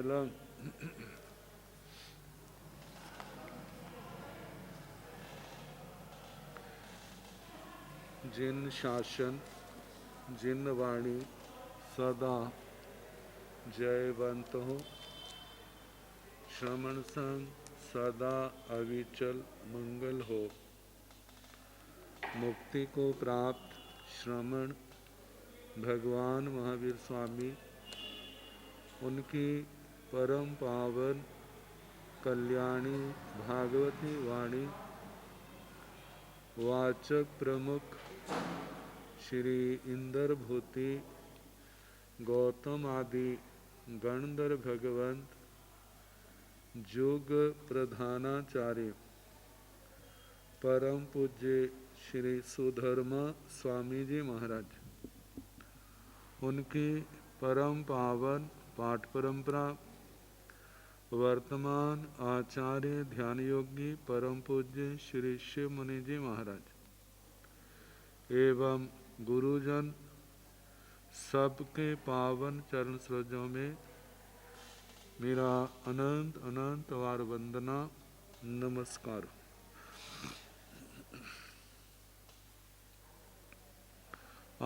मंगलम। जिन शासन जिन वाणी सदा जयवंत हो, श्रमण संग सदा अविचल मंगल हो। मुक्ति को प्राप्त श्रमण भगवान महावीर स्वामी, उनकी परम पावन कल्याणी भागवती वाणी वाचक प्रमुख श्री इंद्र भूति गौतम आदि गणधर भगवंत जुग प्रधानाचार्य परम पूज्य श्री सुधर्मा स्वामी जी महाराज, उनकी परम पावन पाठ परंपरा वर्तमान आचार्य ध्यान योगी परम पूज्य श्री शिव मुनि जी महाराज एवं गुरुजन सबके पावन चरण सरोजों में मेरा अनंत अनंत वार वंदना नमस्कार।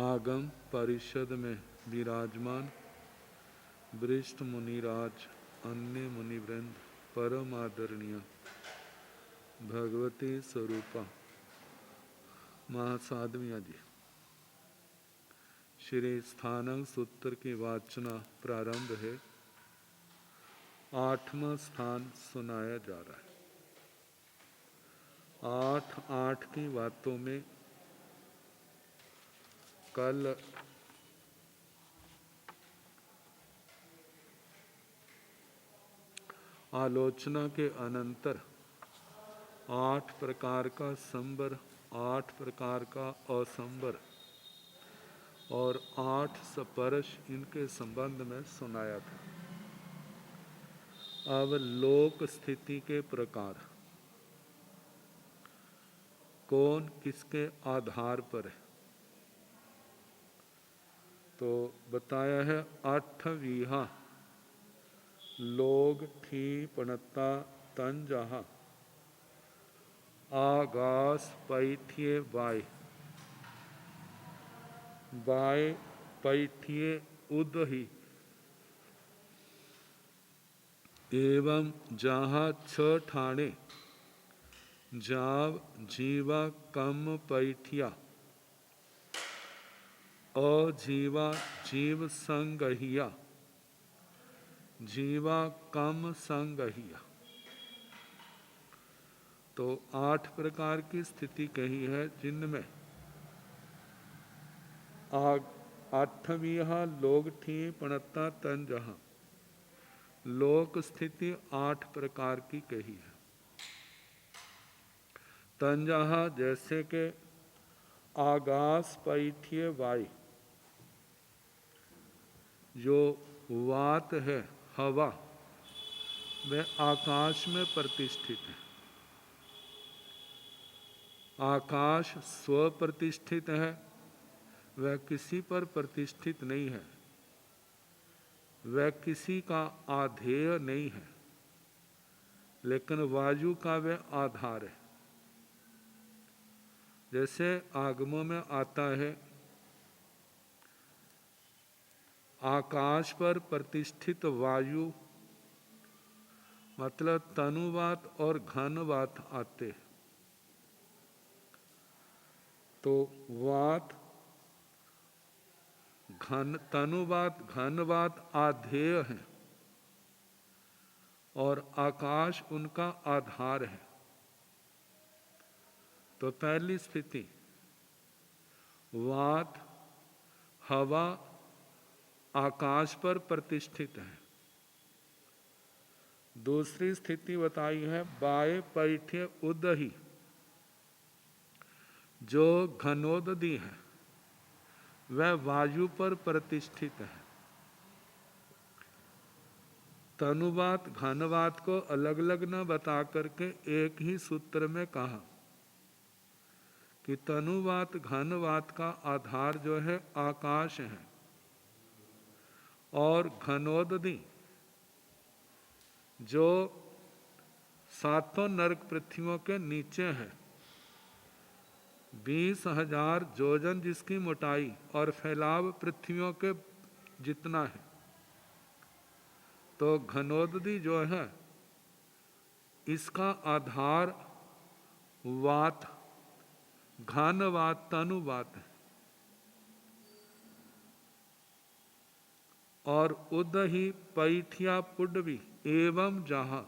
आगम परिषद में विराजमान वरिष्ठ मुनिराज, अन्य मुनिवृंद, परम आदरणीय भगवती स्वरूपा महासाध्विया जी, श्री स्थानक सूत्र की वाचना प्रारंभ है। 8वां स्थान सुनाया जा रहा है। 8 की बातों में कल आलोचना के अनंतर 8 प्रकार का संबर, 8 प्रकार का असंबर और 8 स्पर्श इनके संबंध में सुनाया था। अब लोक स्थिति के प्रकार कौन किसके आधार पर है तो बताया है। 8वीं लोग थी पणता तन जहा, आगास पैठिए बाय, बाय पैठिए उदही, एवं जहा 6 ठाणे, जाव जीवा कम पैठिया, अजीवा जीव संगहिया, जीवा कम संगहिया। तो 8 प्रकार की स्थिति कही है, जिनमें 8वीं लोग थी पणता तन जहा, लोक स्थिति 8 प्रकार की कही है। तंजहा जैसे के आगास पैठिए वाय, जो वात है हवा, वह आकाश में प्रतिष्ठित है। आकाश स्व प्रतिष्ठित है, वह किसी पर प्रतिष्ठित नहीं है, वह किसी का आधेय नहीं है, लेकिन वायु का वह आधार है। जैसे आगमों में आता है, आकाश पर प्रतिष्ठित वायु मतलब तनुवात और घनवात आते हैं। तो वात तनुवात घनवात आधेय है और आकाश उनका आधार है। तो पहली स्थिति वात हवा आकाश पर प्रतिष्ठित है। दूसरी स्थिति बताई है बाय पैठ्य उदही, जो घनोदधि है वह वायु पर प्रतिष्ठित है। तनुवात घनवात को अलग अलग न बता करके एक ही सूत्र में कहा कि तनुवात घनवात का आधार जो है आकाश है और घनोदधि जो 7 नरक पृथ्वियों के नीचे है, 20,000 योजन जिसकी मोटाई और फैलाव पृथ्वियों के जितना है। तो घनोदधि जो है इसका आधार वात, घानवात, तनुवात है। और उदही पैठिया पुडवी एवं जहाँ,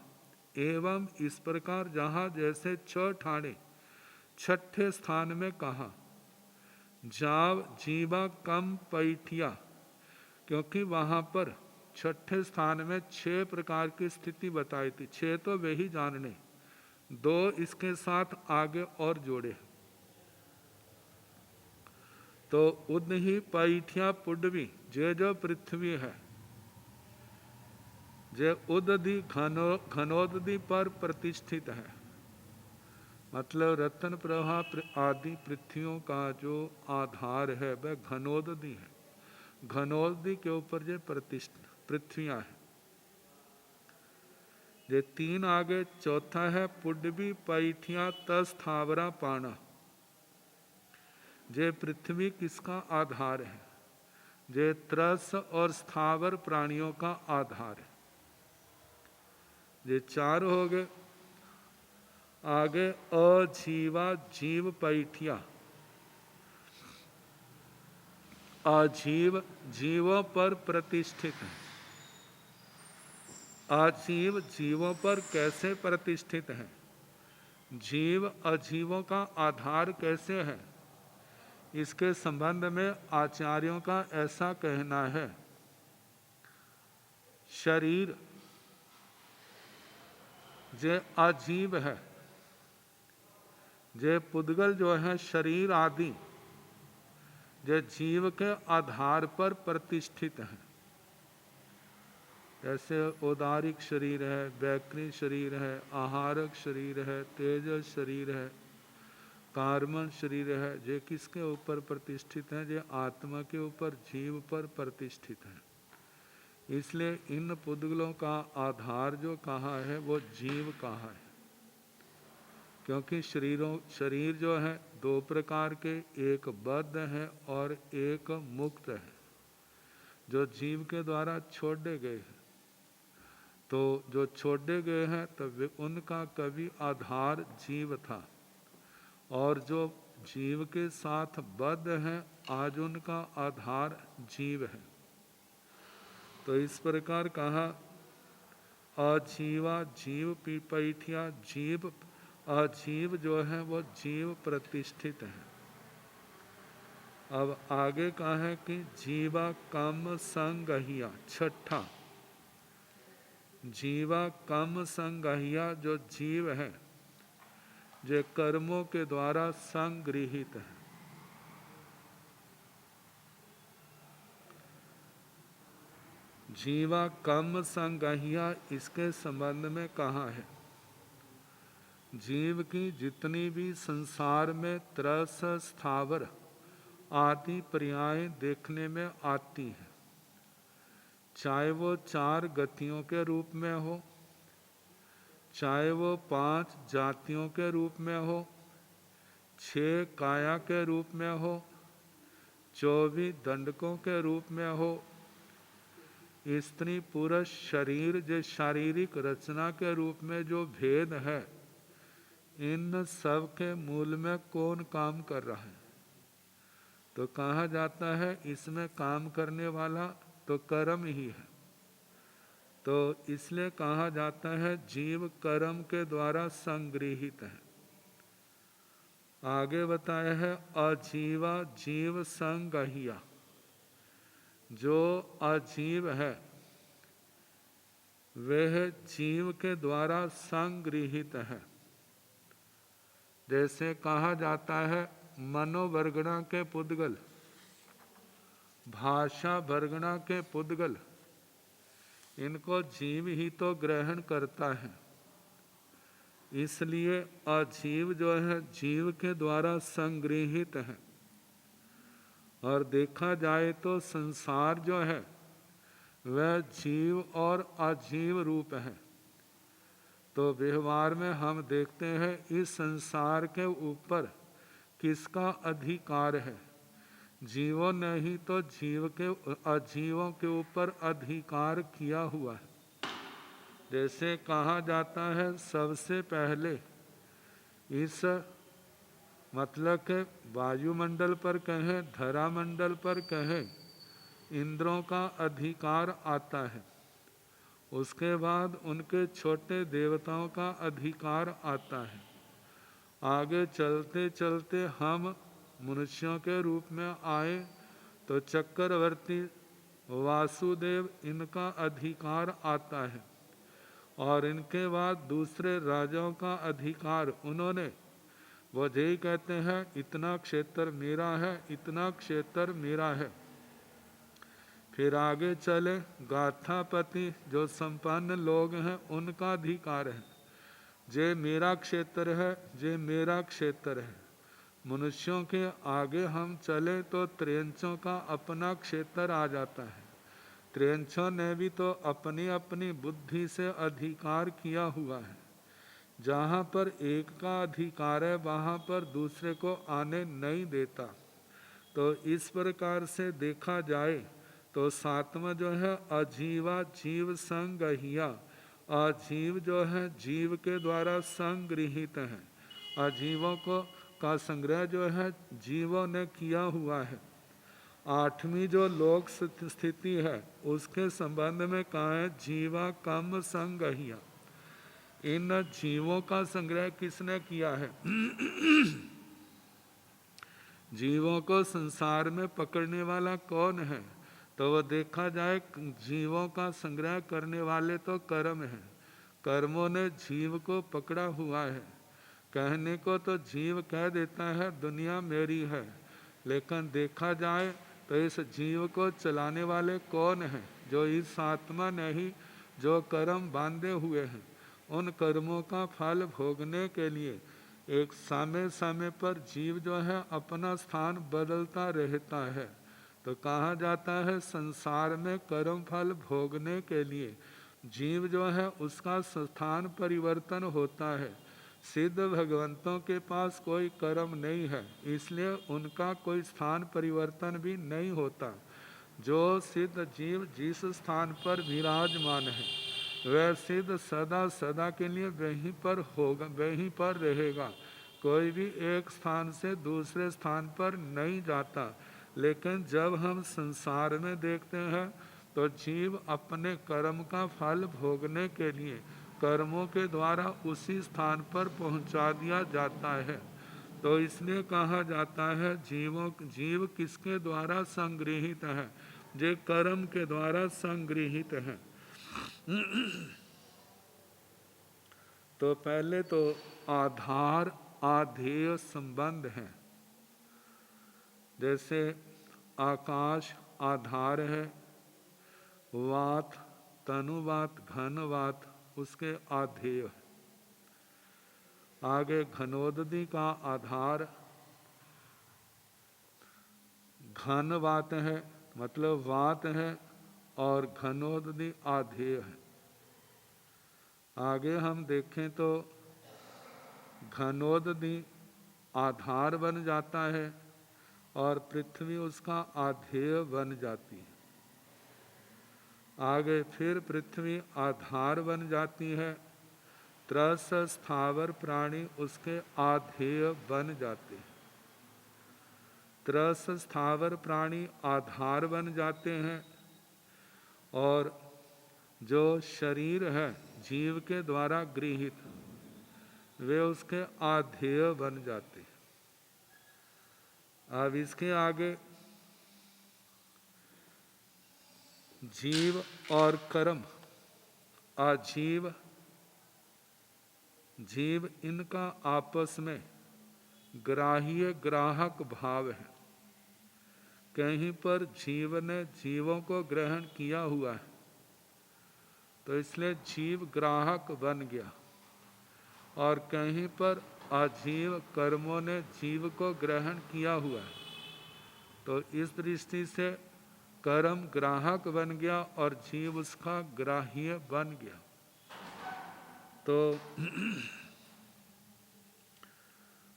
एवं इस प्रकार जहाँ जैसे 6 ठाणे छठे स्थान में कहा। जाव जीवा कम पैठिया, क्योंकि वहाँ पर छठे स्थान में 6 प्रकार की स्थिति बताई थी। 6 तो वे ही जाने, 2 इसके साथ आगे और जोड़े। तो उदही पैठिया पुडवी जे जो पृथ्वी है, जे उदधि घनोदधि पर प्रतिष्ठित है। मतलब रत्न प्रभा आदि पृथ्वियों का जो आधार है वह घनोदधि है। घनोदधि के ऊपर जो प्रतिष्ठित पृथ्वियां है। ये 3 आगे चौथा है पुडवी पैठिया तस्थावरा पाना। जे पृथ्वी किसका आधार है? जे त्रस और स्थावर प्राणियों का आधार है। ये 4 हो गए। आगे अजीवा जीव पैठिया, अजीव जीवों पर प्रतिष्ठित है। अजीव जीवों पर कैसे प्रतिष्ठित है? जीव अजीवों का आधार कैसे है? इसके संबंध में आचार्यों का ऐसा कहना है, शरीर जे अजीव है, जे पुद्गल जो है शरीर आदि जे जीव के आधार पर प्रतिष्ठित है। जैसे औदारिक शरीर है, वैक्री शरीर है, आहारक शरीर है, तेजस शरीर है, कार्मन शरीर है। जे किसके ऊपर प्रतिष्ठित है? जे आत्मा के ऊपर, जीव पर प्रतिष्ठित है। इसलिए इन पुद्गलों का आधार जो कहा है वो जीव कहा है। क्योंकि शरीर जो है 2 प्रकार के, एक बद्ध है और एक मुक्त है, जो जीव के द्वारा छोड़े गए हैं। तो जो छोड़े गए हैं तब उनका कभी आधार जीव था, और जो जीव के साथ बद्ध हैं आज उनका आधार जीव है। तो इस प्रकार कहा अजीवा जीव पैठिया, जीव अजीव जो है वो जीव प्रतिष्ठित है। अब आगे कहा है कि जीवा कम संगहिया, छठा जीवा कम संगहिया, जो जीव है जो कर्मों के द्वारा संगृहित है। जीवा कम संगहिया, इसके संबंध में कहा है जीव की जितनी भी संसार में त्रस स्थावर आदि पर्याय देखने में आती है, चाहे वो 4 गतियों के रूप में हो, चाहे वो 5 जातियों के रूप में हो, 6 काया के रूप में हो, 24 दंडकों के रूप में हो, स्त्री पुरुष शरीर जो शारीरिक रचना के रूप में जो भेद है, इन सब के मूल में कौन काम कर रहा है? तो कहा जाता है इसमें काम करने वाला तो कर्म ही है। तो इसलिए कहा जाता है जीव कर्म के द्वारा संगृहित है। आगे बताया है अजीवा जीव संगहिया, जो अजीव है वह जीव के द्वारा संगृहित है। जैसे कहा जाता है मनोवर्गणा के पुद्गल, भाषा वर्गणा के पुद्गल, इनको जीव ही तो ग्रहण करता है। इसलिए अजीव जो है जीव के द्वारा संगृहित है। और देखा जाए तो संसार जो है वह जीव और अजीव रूप है। तो व्यवहार में हम देखते हैं इस संसार के ऊपर किसका अधिकार है? जीवों ने ही तो अजीवों के ऊपर अधिकार किया हुआ है। जैसे कहा जाता है सबसे पहले इस मतलब के वायुमंडल पर कहें, धरामंडल पर कहें, इंद्रों का अधिकार आता है। उसके बाद उनके छोटे देवताओं का अधिकार आता है। आगे चलते चलते हम मनुष्यों के रूप में आए तो चक्रवर्ती वासुदेव इनका अधिकार आता है। और इनके बाद दूसरे राजाओं का अधिकार उन्होंने, वो यही कहते हैं इतना क्षेत्र मेरा है, इतना क्षेत्र मेरा है। फिर आगे चले गाथापति जो संपन्न लोग हैं उनका अधिकार है, जे मेरा क्षेत्र है, जे मेरा क्षेत्र है। मनुष्यों के आगे हम चले तो त्रेंचों का अपना क्षेत्र आ जाता है। त्रेंचों ने भी तो अपनी अपनी बुद्धि से अधिकार किया हुआ है। जहाँ पर एक का अधिकार है वहाँ पर दूसरे को आने नहीं देता। तो इस प्रकार से देखा जाए तो सातवां जो है अजीवा जीव संगहिया, अजीव जो है जीव के द्वारा संगृहित है। अजीवों को का संग्रह जो है जीवों ने किया हुआ है। आठवीं जो लोक स्थिति है उसके संबंध में कहा है जीवा कम संगहिया। इन जीवों का संग्रह किसने किया है? जीवों को संसार में पकड़ने वाला कौन है? तो वह देखा जाए जीवों का संग्रह करने वाले तो कर्म है। कर्मों ने जीव को पकड़ा हुआ है। कहने को तो जीव कह देता है दुनिया मेरी है, लेकिन देखा जाए तो इस जीव को चलाने वाले कौन हैं? जो इस आत्मा ने ही जो कर्म बांधे हुए हैं, उन कर्मों का फल भोगने के लिए एक समय समय पर जीव जो है अपना स्थान बदलता रहता है। तो कहा जाता है संसार में कर्म फल भोगने के लिए जीव जो है उसका स्थान परिवर्तन होता है। सिद्ध भगवंतों के पास कोई कर्म नहीं है, इसलिए उनका कोई स्थान परिवर्तन भी नहीं होता। जो सिद्ध जीव जिस स्थान पर विराजमान है वह सिद्ध सदा सदा के लिए वहीं पर होगा, वहीं पर रहेगा। कोई भी एक स्थान से दूसरे स्थान पर नहीं जाता। लेकिन जब हम संसार में देखते हैं तो जीव अपने कर्म का फल भोगने के लिए कर्मों के द्वारा उसी स्थान पर पहुंचा दिया जाता है। तो इसलिए कहा जाता है जीव किसके द्वारा संगृहित है? जे कर्म के द्वारा संगृहित है। तो पहले तो आधार आधेय संबंध है। जैसे आकाश आधार है, वात तनुवात घनवात उसके आधेय है। आगे घनोदधि का आधार घनवात है, मतलब वात है, और घनोदधि आधेय है। आगे हम देखें तो घनोदधि आधार बन जाता है और पृथ्वी उसका आधेय बन जाती है। आगे फिर पृथ्वी आधार बन जाती है, त्रस स्थावर प्राणी उसके आधेय बन जाते हैं। त्रस स्थावर प्राणी आधार बन जाते हैं और जो शरीर है जीव के द्वारा गृहीत वे उसके आधेय बन जाते हैं। अब इसके आगे जीव और कर्म, अजीव जीव इनका आपस में ग्राह्य ग्राहक भाव है। कहीं पर जीव ने जीवों को ग्रहण किया हुआ है तो इसलिए जीव ग्राहक बन गया, और कहीं पर अजीव कर्मों ने जीव को ग्रहण किया हुआ है तो इस दृष्टि से कर्म ग्राहक बन गया और जीव उसका ग्राह्य बन गया। तो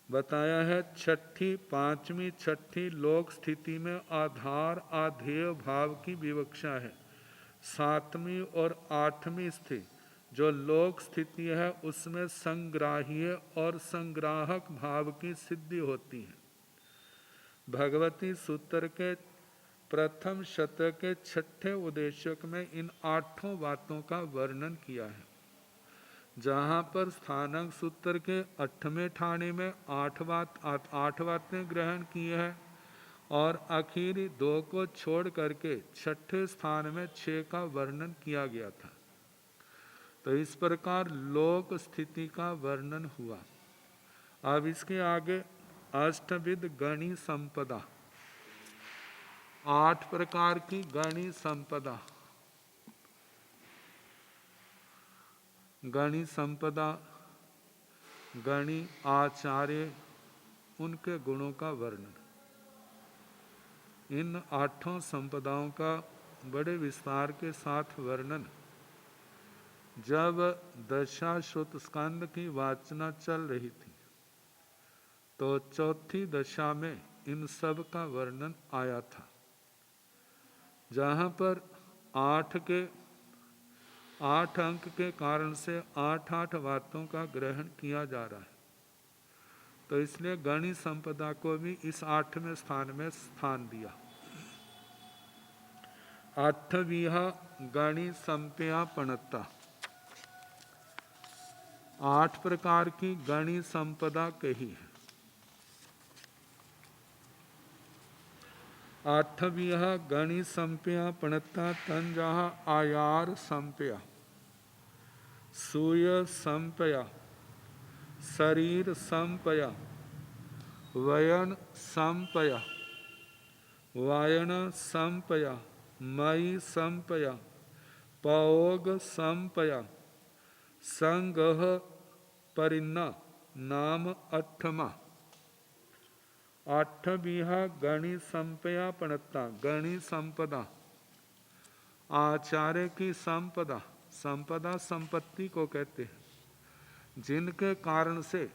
बताया है छठी, पांचवी, छठी लोक स्थिति में आधार आधेय भाव की विवक्षा है। सातवीं और आठवीं स्थिति जो लोक स्थिति है उसमें संग्राह्य और संग्राहक भाव की सिद्धि होती है। भगवती सूत्र के प्रथम शतक के छठे उद्देश्यक में इन आठों बातों का वर्णन किया है। जहाँ पर स्थानक सूत्र के 8वें ठाणे में 8 बातें ग्रहण की है और आखिरी 2 को छोड़ करके छठे स्थान में 6 का वर्णन किया गया था। तो इस प्रकार लोक स्थिति का वर्णन हुआ। अब इसके आगे अष्टविध गणी संपदा, 8 प्रकार की गणी संपदा। गणी संपदा, गणी आचार्य, उनके गुणों का वर्णन। इन 8 संपदाओं का बड़े विस्तार के साथ वर्णन जब दशाश्रुत स्कंद की वाचना चल रही थी तो चौथी दशा में इन सब का वर्णन आया था, जहाँ पर 8 अंक के कारण से 8 बातों का ग्रहण किया जा रहा है। तो इसलिए गणी संपदा को भी इस 8वें स्थान में स्थान दिया। 8वीं गणी संप्यापणता, 8 प्रकार की गणी संपदा कही है। 8वीं गणी संप्यापणता तंजा आयार संपया, सूय संपया, शरीर संपया, वयन संपया, वायन संपया, मयि संपया, पयोग संपया, संगह परिन्ना नाम 8वां। 8वीं गणी संप्यापणता, गणी संपदा, आचार्य की संपदा। संपदा संपत्ति को कहते हैं, जिनके कारण से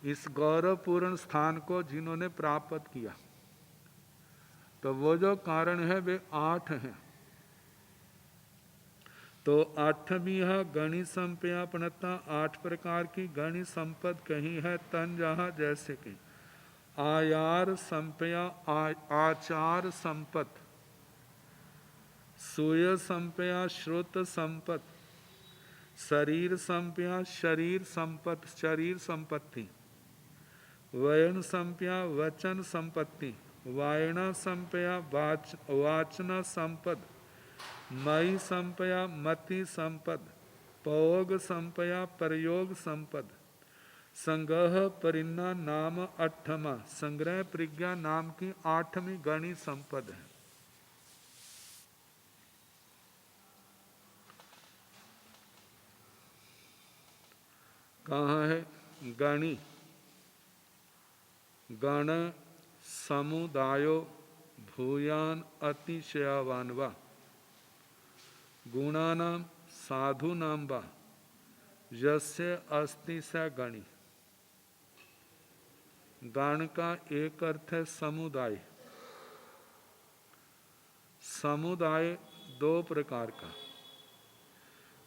इस गौरवपूर्ण स्थान को जिन्होंने प्राप्त किया। तो वो जो कारण है वे 8 हैं। तो 8वीं गणी संप्यापणता, 8 प्रकार की गणी संपद कही है। तन जहाँ जैसे कि आयार संपया, आचार संपत, सूय संपया, श्रुत संपत, शरीर संपया, शरीर संपत, शरीर संपत्ति, वयन संपया, वचन संपत्ति, वायना संपया, वाचना संपद, मयि संपया, मति संपद, पयोग संपया, प्रयोग संपद, संग्रह परिन्ना नाम 8वां। संग्रह प्रज्ञा नाम की 8वीं गणी संपद है। कहाँ है? गणी, गण समुदायो भूयान अतिशयावान वा, गुणानां साधूनां वा, यस्य अस्ति स गणी। गण का एक अर्थ है समुदाय। समुदाय 2 प्रकार का,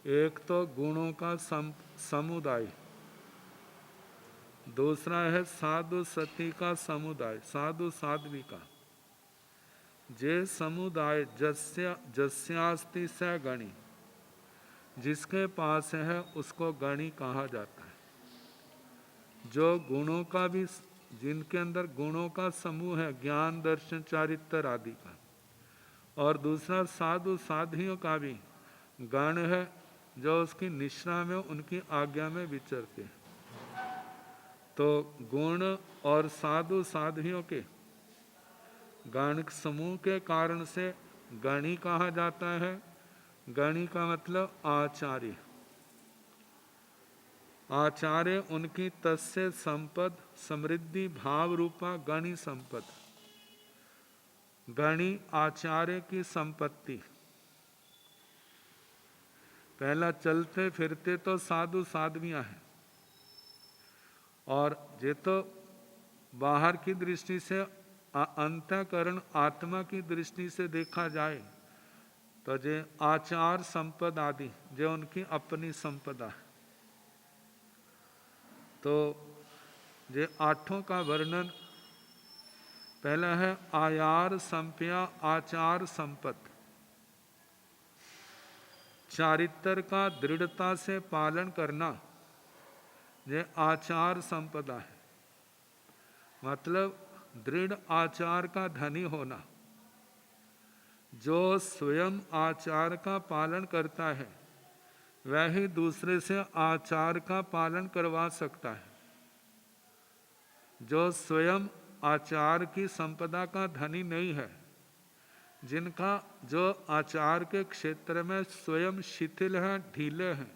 एक तो गुणों का समुदाय, दूसरा है साधु सती का समुदाय, साधु साध्वी का। जे समुदाय जस्यास्ति स गणी, जिसके पास है उसको गणी कहा जाता है। जो गुणों का भी, जिनके अंदर गुणों का समूह है, ज्ञान दर्शन चारित्र आदि का, और दूसरा साधु साधियों का भी गण है, जो उसकी निष्ठा में उनकी आज्ञा में विचरते हैं। तो गुण और साधु साधियों के गण समूह के कारण से गणी कहा जाता है। गणी का मतलब आचार्य। आचार्य उनकी तस्य संपद समृद्धि भाव रूपा गणी संपद। गणी आचार्य की संपत्ति। पहला चलते फिरते तो साधु साध्वियाँ हैं, और ये तो बाहर की दृष्टि से अंतःकरण आत्मा की दृष्टि से देखा जाए तो जे आचार संपद आदि जो उनकी अपनी संपदा है। तो जे आठों का वर्णन पहला है आयार संप्या आचार संपत्ति। चारित्र का दृढ़ता से पालन करना ये आचार संपदा है, मतलब दृढ़ आचार का धनी होना। जो स्वयं आचार का पालन करता है वह ही दूसरे से आचार का पालन करवा सकता है। जो स्वयं आचार की संपदा का धनी नहीं है, जिनका जो आचार के क्षेत्र में स्वयं शिथिल हैं, ढीले हैं,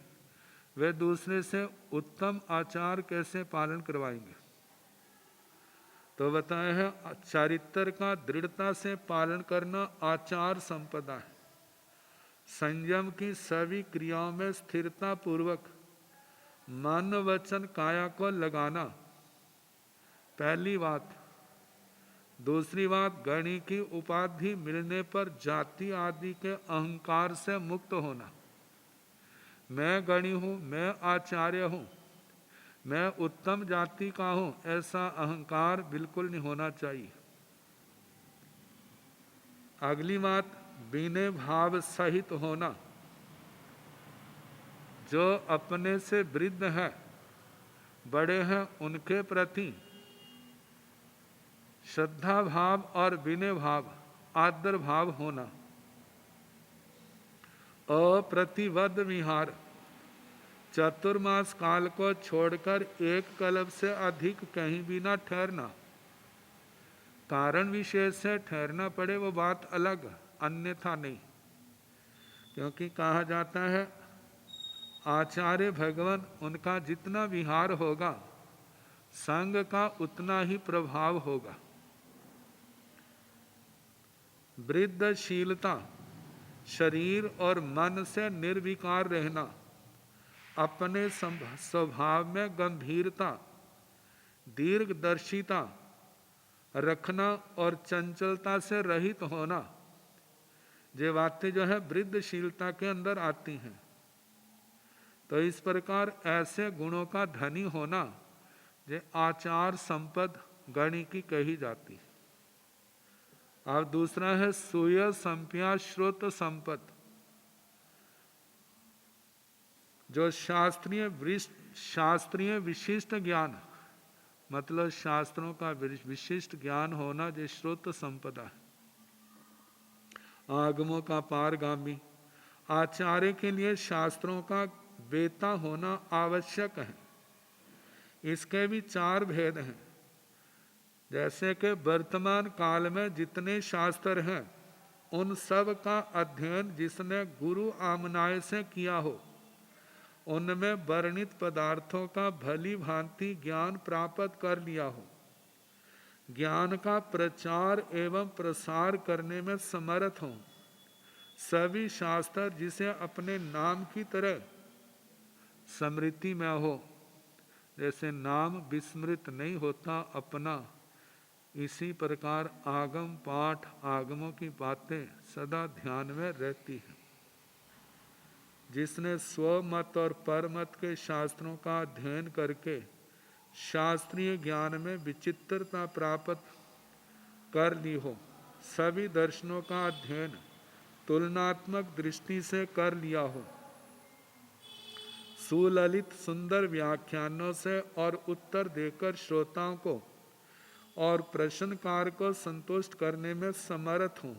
वे दूसरे से उत्तम आचार कैसे पालन करवाएंगे। तो बताए हैं चारित्र का दृढ़ता से पालन करना आचार संपदा है। संयम की सभी क्रियाओं में स्थिरता पूर्वक मन वचन काया को लगाना पहली बात। दूसरी बात, गणी की उपाधि मिलने पर जाति आदि के अहंकार से मुक्त होना। मैं गणी हूँ, मैं आचार्य हूँ, मैं उत्तम जाति का हूँ, ऐसा अहंकार बिल्कुल नहीं होना चाहिए। अगली बात, बिने भाव सहित होना। जो अपने से वृद्ध हैं, बड़े हैं, उनके प्रति श्रद्धा भाव और विनय भाव, आदर भाव होना। अप्रतिबद्ध विहार, चतुर्मास काल को छोड़कर एक कल्प से अधिक कहीं भी ना ठहरना। कारण विशेष से ठहरना पड़े वो बात अलग, अन्यथा नहीं। क्योंकि कहा जाता है आचार्य भगवान, उनका जितना विहार होगा संग का उतना ही प्रभाव होगा। वृद्धशीलता, शरीर और मन से निर्विकार रहना। अपने स्वभाव में गंभीरता, दीर्घदर्शिता रखना और चंचलता से रहित होना, ये बातें जो है वृद्धशीलता के अंदर आती हैं। तो इस प्रकार ऐसे गुणों का धनी होना ये आचार संपद गणी की कही जाती है। अब दूसरा है सूय संप्या श्रोत संपद। जो शास्त्रीय विशिष्ट ज्ञान, मतलब शास्त्रों का विशिष्ट ज्ञान होना जो श्रोत संपदा है। आगमों का पारगामी, आचार्य के लिए शास्त्रों का वेता होना आवश्यक है। इसके भी चार भेद हैं। जैसे कि वर्तमान काल में जितने शास्त्र हैं उन सब का अध्ययन जिसने गुरु आमनाय से किया हो, उनमें वर्णित पदार्थों का भली भांति ज्ञान प्राप्त कर लिया हो, ज्ञान का प्रचार एवं प्रसार करने में समर्थ हो, सभी शास्त्र जिसे अपने नाम की तरह स्मृति में हो। जैसे नाम विस्मृत नहीं होता अपना, इसी प्रकार आगम पाठ, आगमों की बातें सदा ध्यान में रहती हैं। जिसने स्वमत और परमत के शास्त्रों का अध्ययन करके शास्त्रीय ज्ञान में विचित्रता प्राप्त कर ली हो, सभी दर्शनों का अध्ययन तुलनात्मक दृष्टि से कर लिया हो, सुललित सुंदर व्याख्यानों से और उत्तर देकर श्रोताओं को और प्रश्नकार को संतुष्ट करने में समर्थ हों,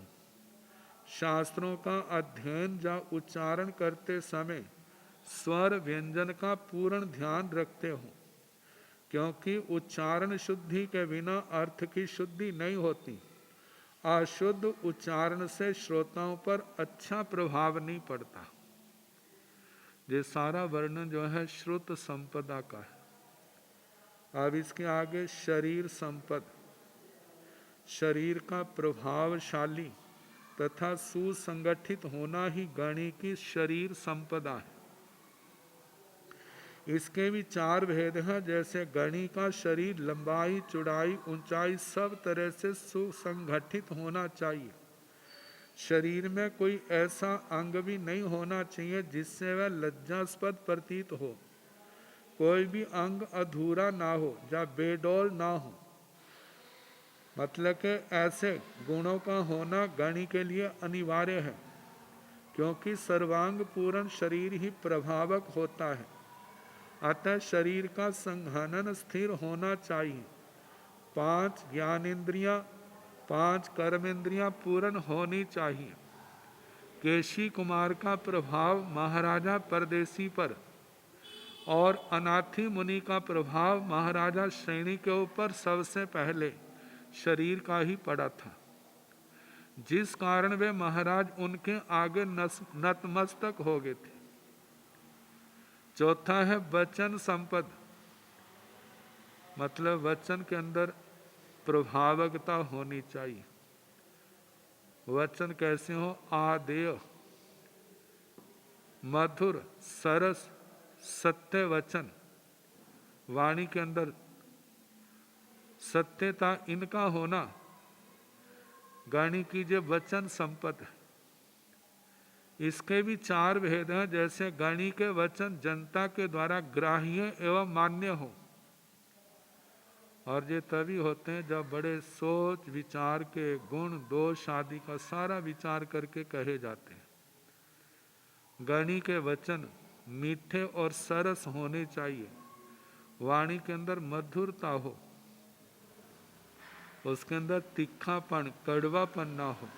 शास्त्रों का अध्ययन या उच्चारण करते समय स्वर व्यंजन का पूर्ण ध्यान रखते हो, क्योंकि उच्चारण शुद्धि के बिना अर्थ की शुद्धि नहीं होती। अशुद्ध उच्चारण से श्रोताओं पर अच्छा प्रभाव नहीं पड़ता। ये सारा वर्णन जो है श्रुत संपदा का है। अब इसके आगे शरीर संपद, शरीर का प्रभावशाली तथा सुसंगठित होना ही गणी की शरीर संपदा है। इसके भी चार भेद हैं। जैसे गणी का शरीर लंबाई चौड़ाई ऊंचाई सब तरह से सुसंगठित होना चाहिए। शरीर में कोई ऐसा अंग भी नहीं होना चाहिए जिससे वह लज्जास्पद प्रतीत हो। कोई भी अंग अधूरा ना हो या बेडौल ना हो। मतलब कि ऐसे गुणों का होना गणी के लिए अनिवार्य है, क्योंकि सर्वांग पूर्ण शरीर ही प्रभावक होता है। अतः शरीर का संघनन स्थिर होना चाहिए। 5 ज्ञानेंद्रियां 5 कर्मेंद्रियां पूर्ण होनी चाहिए। केशी कुमार का प्रभाव महाराजा परदेसी पर और अनाथी मुनि का प्रभाव महाराजा श्रेणी के ऊपर सबसे पहले शरीर का ही पड़ा था, जिस कारण वे महाराज उनके आगे नतमस्तक हो गए थे। चौथा है वचन संपद, मतलब वचन के अंदर प्रभावकता होनी चाहिए। वचन कैसे हो? आदेय, मधुर, सरस, सत्य वचन। वाणी के अंदर सत्यता, इनका होना गणी कीजिए वचन संपद है। इसके भी चार भेद हैं। जैसे गणी के वचन जनता के द्वारा ग्राह्य एवं मान्य हो, और ये तभी होते हैं जब बड़े सोच विचार के गुण दोष आदि का सारा विचार करके कहे जाते हैं। गणी के वचन मीठे और सरस होने चाहिए। वाणी के अंदर मधुरता हो, उसके अंदर तीखापन कड़वापन ना हो।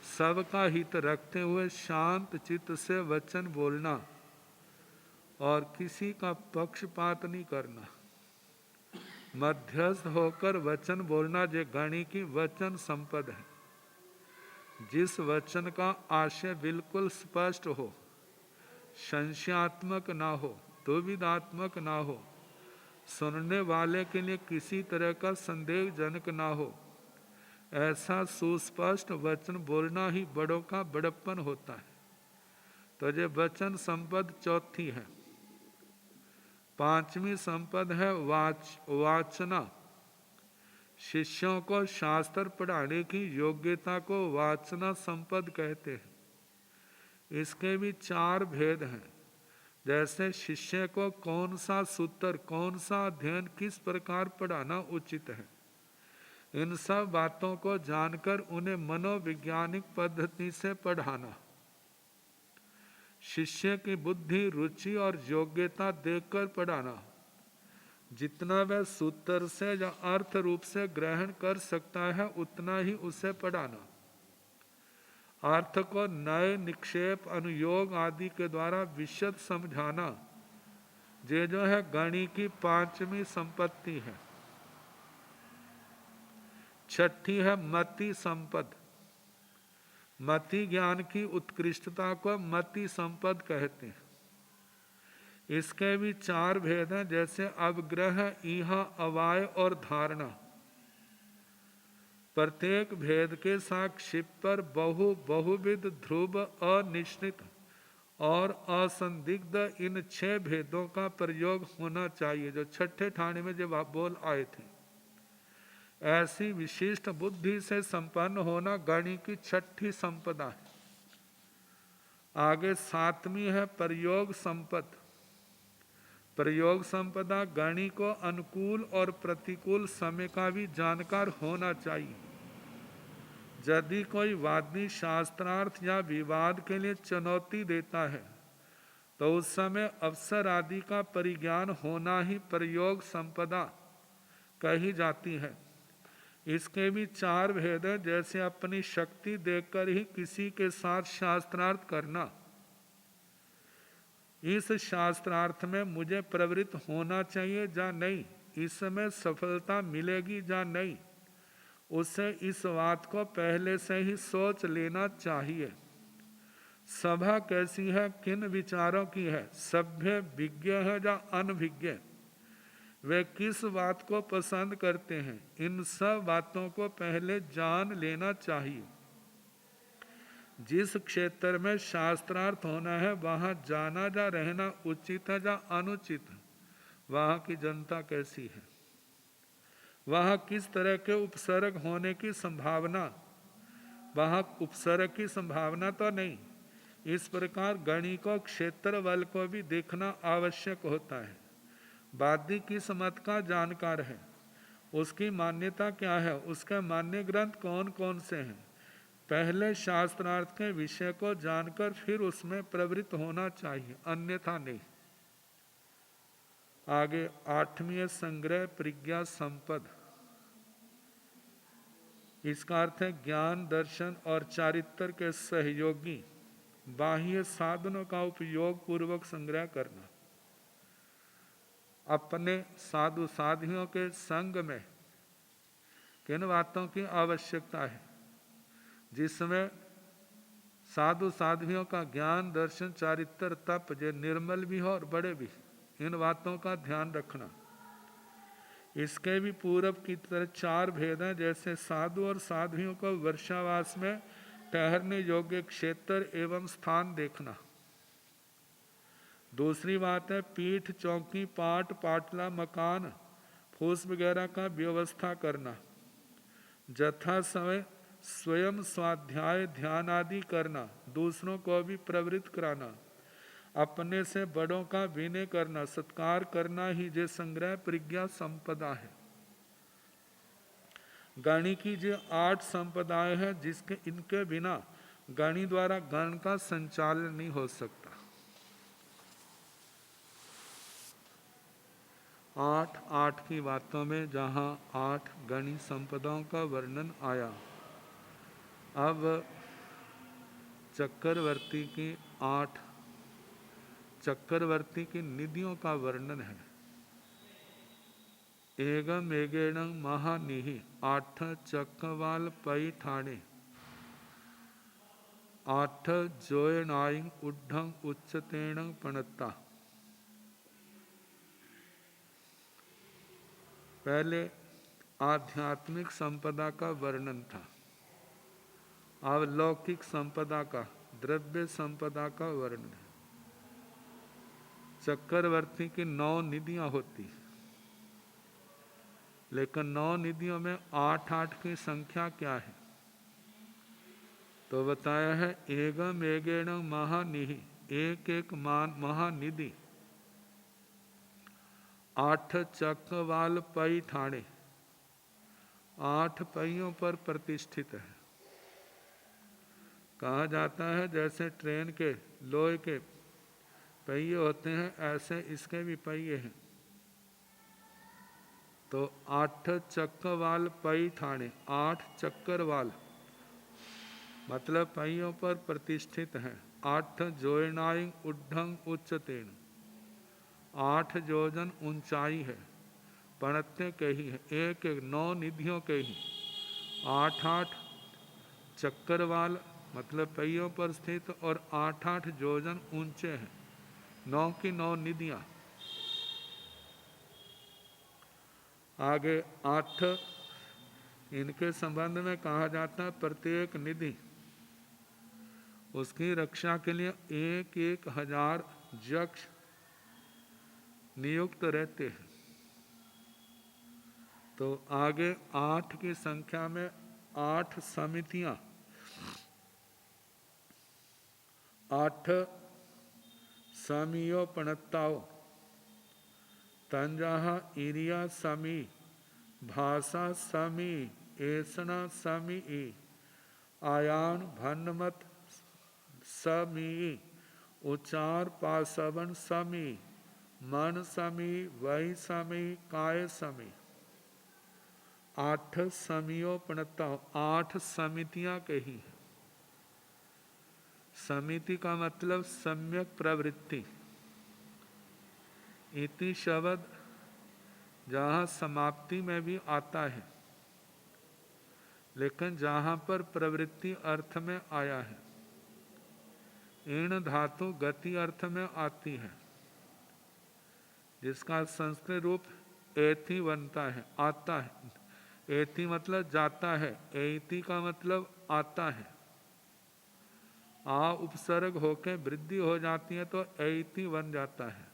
सबका हित रखते हुए शांत चित्त से वचन बोलना और किसी का पक्षपात नहीं करना। मध्यस्थ होकर वचन बोलना जे गणी की वचन संपद है। जिस वचन का आशय बिल्कुल स्पष्ट हो, संशयात्मक ना हो, दुविधात्मक ना हो, सुनने वाले के लिए किसी तरह का संदेहजनक ना हो, ऐसा सुस्पष्ट वचन बोलना ही बड़ों का बड़प्पन होता है। तो ये वचन संपद चौथी है। पांचवी संपद है वाचना। शिष्यों को शास्त्र पढ़ाने की योग्यता को वाचना संपद कहते हैं। इसके भी चार भेद हैं। जैसे शिष्य को कौन सा सूत्र, कौन सा अध्ययन किस प्रकार पढ़ाना उचित है, इन सब बातों को जानकर उन्हें मनोवैज्ञानिक पद्धति से पढ़ाना। शिष्य की बुद्धि, रुचि और योग्यता देखकर पढ़ाना। जितना वह सूत्र से या अर्थ रूप से ग्रहण कर सकता है उतना ही उसे पढ़ाना। अर्थ को नए निक्षेप, अनुयोग आदि के द्वारा विशद समझाना, ये जो है गणी की पांचवी संपत्ति है। छठी है मति संपद। मति ज्ञान की उत्कृष्टता को मति संपद कहते हैं। इसके भी चार भेद हैं। जैसे अवग्रह, ईहा, अवाय और धारणा। प्रत्येक भेद के साक्ष्य पर बहुविध, ध्रुव, अनिश्चित और असंदिग्ध इन 6 भेदों का प्रयोग होना चाहिए, जो छठे ठाणे में जब आप बोल आए थे। ऐसी विशिष्ट बुद्धि से संपन्न होना गणी की छठी संपदा है। आगे सातवीं है प्रयोग संपद। प्रयोग संपदा गणी को अनुकूल और प्रतिकूल समय का भी जानकार होना चाहिए। यदि कोई वादी शास्त्रार्थ या विवाद के लिए चुनौती देता है तो उस समय अवसर आदि का परिज्ञान होना ही प्रयोग संपदा कही जाती है। इसके भी चार भेद हैं। जैसे अपनी शक्ति देखकर ही किसी के साथ शास्त्रार्थ करना। इस शास्त्रार्थ में मुझे प्रवृत्त होना चाहिए या नहीं, इसमें सफलता मिलेगी या नहीं, उसे इस बात को पहले से ही सोच लेना चाहिए। सभा कैसी है, किन विचारों की है, सभ्य विज्ञ है या अनभिज्ञ, वे किस बात को पसंद करते हैं, इन सब बातों को पहले जान लेना चाहिए। जिस क्षेत्र में शास्त्रार्थ होना है वहाँ जाना या रहना उचित है या अनुचित है, वहाँ की जनता कैसी है, वहाँ किस तरह के उपसर्ग होने की संभावना, वहाँ उपसर्ग की संभावना तो नहीं। इस प्रकार गणिक को क्षेत्र बल को भी देखना आवश्यक होता है। वादी किस मत का जानकार है, उसकी मान्यता क्या है, उसके मान्य ग्रंथ कौन कौन से हैं, पहले शास्त्रार्थ के विषय को जानकर फिर उसमें प्रवृत्त होना चाहिए, अन्यथा नहीं। आगे 8वें संग्रह प्रज्ञा संपद, इसका अर्थ है ज्ञान दर्शन और चारित्र के सहयोगी बाह्य साधनों का उपयोग पूर्वक संग्रह करना। अपने साधु साधियों के संग में किन बातों की आवश्यकता है, जिसमें साधु साध्वियों का ज्ञान दर्शन चारित्र तप जो निर्मल भी हो और बड़े भी, इन बातों का ध्यान रखना। इसके भी पूर्व की तरह 4 भेद हैं, जैसे साधु और साध्वियों को वर्षावास में ठहरने योग्य क्षेत्र एवं स्थान देखना। दूसरी बात है पीठ चौकी पाट पाटला मकान फूस वगैरह का व्यवस्था करना, जथा समय स्वयं स्वाध्याय ध्यान आदि करना, दूसरों को भी प्रवृत्त कराना, अपने से बड़ों का विनय करना, सत्कार करना ही जो संग्रह प्रज्ञा संपदा है। गणि की जो 8 संपदाएं हैं, जिसके इनके बिना गणि द्वारा गण का संचालन नहीं हो सकता। 8 की बातों में जहाँ 8 गणि संपदाओं का वर्णन आया, अब चक्रवर्ती की 8 चक्रवर्ती की निधियों का वर्णन है। एगम एगेण महानिहि 8 चक्रवाल पै ठाणे 8 जोयनाई उड्ढं उच्चतेण पणत्ता। पहले आध्यात्मिक संपदा का वर्णन था, अब लौकिक संपदा का द्रव्य संपदा का वर्णन है। चक्रवर्ती की 9 निधियां होती, लेकिन 9 निधियों में 8 की संख्या क्या है, तो बताया है एगम एगेण महानिहि, एक एक महानिधि 8 चक्रवाल पै ठाणे, 8 पहियों पर प्रतिष्ठित है। कहा जाता है जैसे ट्रेन के लोहे के पहिए होते हैं, ऐसे इसके भी पहिए हैं। तो 8 चक्रवाल पै ठाणे, 8 चक्रवाल मतलब पहियों पर प्रतिष्ठित है। 8 जोयनाई उड्ढं उच्चतेन, 8 योजन ऊंचाई है, पणत्ते के ही है, एक एक 9 निधियों के ही 8 चक्रवाल मतलब पहियों पर स्थित और 8 योजन ऊंचे हैं, 9 की 9 निधियां। आगे 8 इनके संबंध में कहा जाता है प्रत्येक निधि उसकी रक्षा के लिए 1,000 यक्ष नियुक्त रहते हैं। तो आगे 8 की संख्या में 8 समितियां, 8 समियो पणत्ताओ, तंजाहा इरिया समी, भाषा समी, ऐसना समी, आयान भन्नमत समी, उचार पासवन समी, मन समी, वही समी, काय समी। 8 समियों पणता, 8 समितियां कही। समिति का मतलब सम्यक प्रवृत्ति। इति शब्द जहाँ समाप्ति में भी आता है, लेकिन जहाँ पर प्रवृत्ति अर्थ में आया है, ईण धातु गति अर्थ में आती है, जिसका संस्कृत रूप एथि बनता है, आता है। एथि मतलब जाता है, एति का मतलब आता है। आ उपसर्ग होके वृद्धि हो जाती है तो ऐति बन जाता है।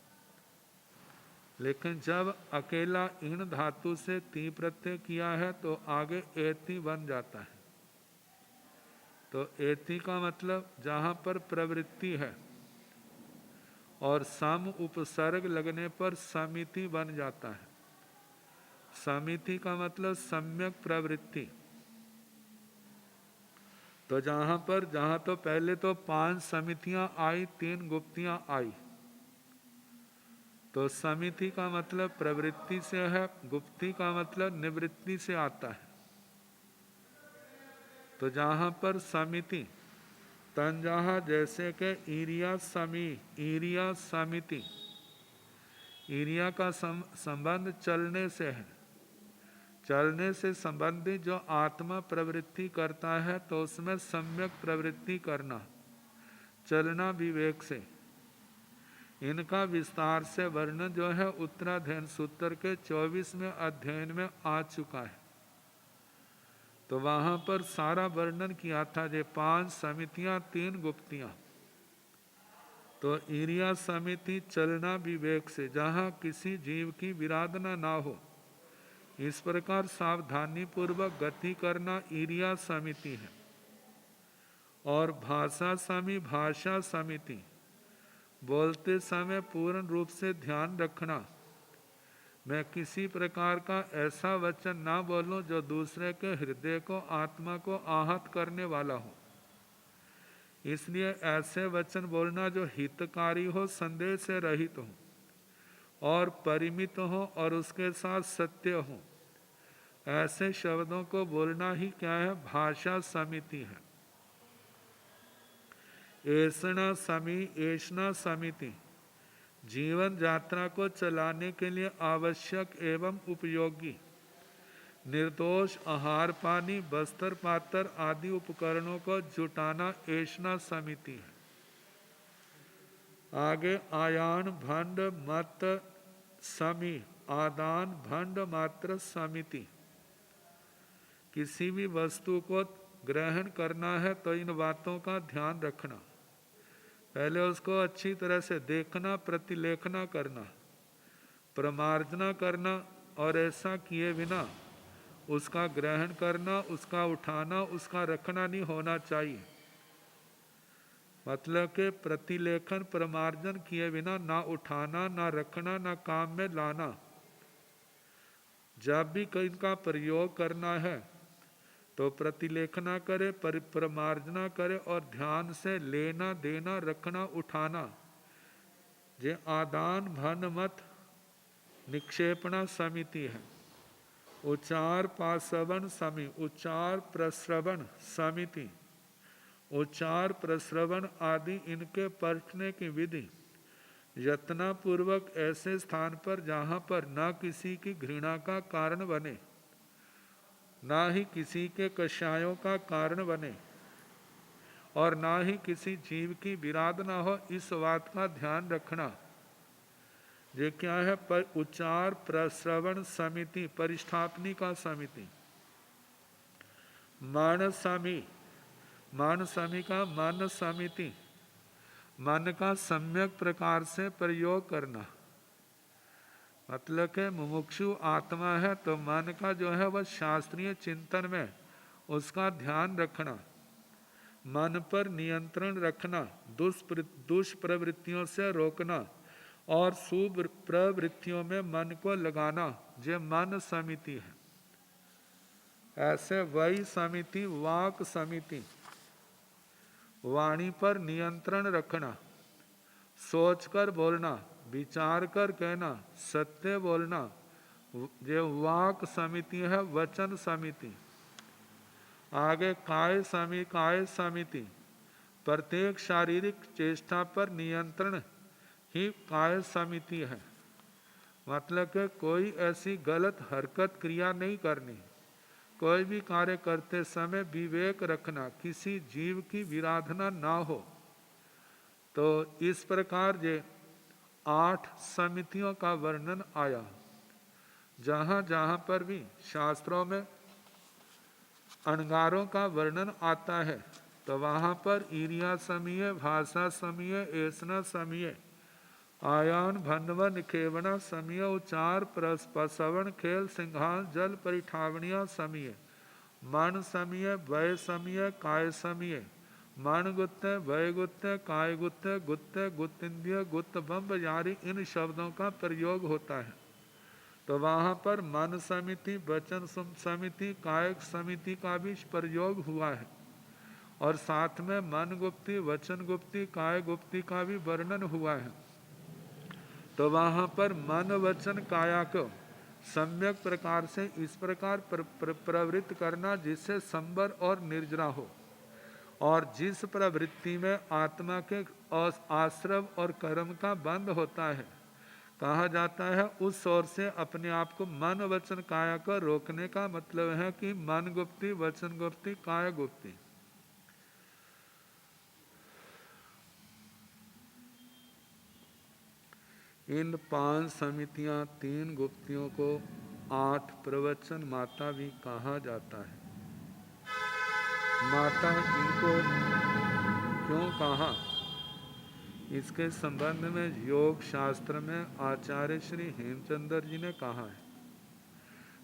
लेकिन जब अकेला इन धातु से ती प्रत्यय किया है तो आगे एति बन जाता है। तो एति का मतलब जहाँ पर प्रवृत्ति है और सम उपसर्ग लगने पर समिति बन जाता है। समिति का मतलब सम्यक प्रवृत्ति। तो जहाँ तो पहले तो 5 समितियां आई, 3 गुप्तियां आई। तो समिति का मतलब प्रवृत्ति से है, गुप्ति का मतलब निवृत्ति से आता है। तो जहाँ पर समिति तंजहा जैसे के ईरिया समी, ईरिया समिति, ईरिया का संबंध चलने से है। चलने से संबंधित जो आत्मा प्रवृत्ति करता है तो उसमें सम्यक प्रवृत्ति करना, चलना विवेक से। इनका विस्तार से वर्णन जो है उत्तराध्ययन सूत्र के 24वें अध्ययन में आ चुका है। तो वहाँ पर सारा वर्णन किया था जो 5 समितियाँ 3 गुप्तियाँ। तो ईरिया समिति चलना विवेक से, जहाँ किसी जीव की विराधना ना हो, इस प्रकार सावधानी पूर्वक गति करना ईरिया समिति है। और भाषा समी, भाषा समिति, बोलते समय पूर्ण रूप से ध्यान रखना, मैं किसी प्रकार का ऐसा वचन ना बोलूं जो दूसरे के हृदय को, आत्मा को आहत करने वाला हो। इसलिए ऐसे वचन बोलना जो हितकारी हो, संदेह से रहित हो और परिमित हो और उसके साथ सत्य हो, ऐसे शब्दों को बोलना ही क्या है? भाषा समिति है। ऐसना समी, ऐसना समिति जीवन यात्रा को चलाने के लिए आवश्यक एवं उपयोगी निर्दोष आहार, पानी, बस्तर, पात्र आदि उपकरणों को जुटाना ऐसना समिति है। आगे आयान भंड मत समी, आदान भंड मात्र समिति, किसी भी वस्तु को ग्रहण करना है तो इन बातों का ध्यान रखना। पहले उसको अच्छी तरह से देखना, प्रतिलेखना करना, प्रमार्जना करना और ऐसा किए बिना उसका ग्रहण करना, उसका उठाना, उसका रखना नहीं होना चाहिए। मतलब के प्रतिलेखन प्रमार्जन किए बिना ना उठाना, ना रखना, ना काम में लाना। जब भी कहीं का प्रयोग करना है तो प्रतिलेखना करे, प्रमार्जना करे और ध्यान से लेना, देना, रखना, उठाना। जे आदान भन मत निक्षेपणा समिति है। उच्चार पाश्रवण समी, उच्चार प्रश्रवण समिति, उच्चार प्रश्रवण आदि इनके पढ़ने की विधि यत्नपूर्वक ऐसे स्थान पर जहाँ पर न किसी की घृणा का कारण बने, ना ही किसी के कषायों का कारण बने और ना ही किसी जीव की विराधना हो, इस बात का ध्यान रखना। ये क्या है? पर उच्चार प्रश्रवण समिति, परिष्ठापनिका समिति। मानसमी, मानसमी का मन समिति, मन का सम्यक प्रकार से प्रयोग करना। मतलब के मुमुक्षु आत्मा है तो मन का जो है वह शास्त्रीय चिंतन में उसका ध्यान रखना, मन पर नियंत्रण रखना, दुष्प्रवृत्तियों से रोकना और शुभ प्रवृत्तियों में मन को लगाना, ये मन समिति है। ऐसे वही समिति वाक समिति, वाणी पर नियंत्रण रखना, सोचकर बोलना, विचार कर कहना, सत्य बोलना, ये वाक समिति है। वचन समिति। आगे काय समिति, प्रत्येक शारीरिक चेष्टा पर नियंत्रण ही काय समिति है। मतलब कि कोई ऐसी गलत हरकत क्रिया नहीं करनी, कोई भी कार्य करते समय विवेक रखना, किसी जीव की विराधना ना हो। तो इस प्रकार ये 8 समितियों का वर्णन आया। जहाँ जहाँ पर भी शास्त्रों में अणगारों का वर्णन आता है तो वहाँ पर ईरिया समीय, भाषा समीय, ऐसना समीय, आयान भनवन निखेवना समीय, उचार प्रसवन खेल सिंघान जल परिठावनिया समीय, मन समीय, वय समीय, काय समीय, मन गुत्ते, वय गुत्ते, काय गुत्ते, गुत्ते गुत्तिंद्य गुत्त बम्ब यारी इन शब्दों का प्रयोग होता है। तो वहाँ पर मन समिति, वचन समिति, कायक समिति का भी प्रयोग हुआ है और साथ में मन गुप्ति, वचन गुप्ति, काय गुप्ति का भी वर्णन हुआ है। तो वहाँ पर मन वचन काया को सम्यक प्रकार से इस प्रकार प्रवृत्त करना जिससे संबर और निर्जरा हो, और जिस प्रवृत्ति में आत्मा के आश्रव और कर्म का बंध होता है, कहा जाता है उस ओर से अपने आप को मन वचन काया को रोकने का मतलब है कि मन गुप्ति, वचन गुप्ति, काय गुप्ति। इन 5 समितियां, 3 गुप्तियों को 8 प्रवचन माता भी कहा जाता है। माता इनको क्यों कहा, इसके संबंध में योग शास्त्र में आचार्य श्री हेमचंद्र जी ने कहा है।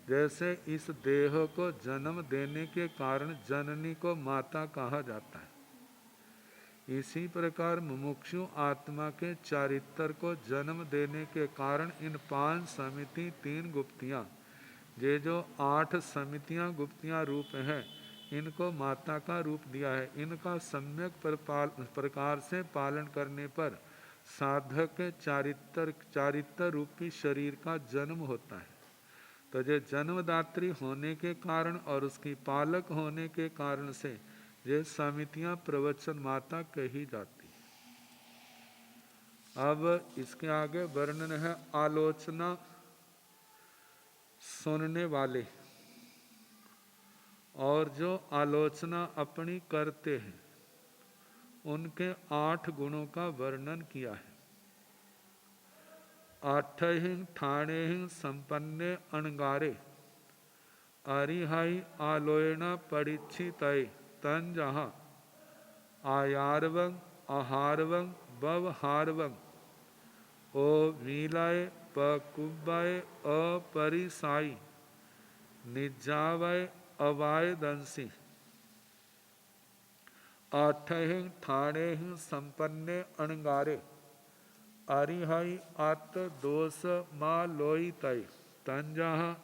जैसे इस देह को जन्म देने के कारण जननी को माता कहा जाता है, इसी प्रकार मुमुक्षु आत्मा के चारित्र को जन्म देने के कारण इन 5 समिति, 3 गुप्तियां, ये जो 8 समितियां गुप्तियां रूप हैं, इनको माता का रूप दिया है। इनका सम्यक प्रकार से पालन करने पर साधक के चारित्र रूपी शरीर का जन्म होता है। तो ये जन्मदात्री होने के कारण और उसकी पालक होने के कारण से ये समितियां प्रवचन माता कही जाती। अब इसके आगे वर्णन है आलोचना सुनने वाले, और जो आलोचना अपनी करते हैं उनके 8 गुणों का वर्णन किया है। 8 ठाणे संपन्ने अणगारे, अरिहाई आलोयना परीक्षितय तन जहाँ, आयारवंग आहारवंग बवहारवंग, ओ मीलाय पकुब्बाय अपरिसाई, निजावय अवाय दंसी। 8 ठाणे संपन्ने अणगारे, अरिहाई आत दोष मा लोई तय तन जहाँ,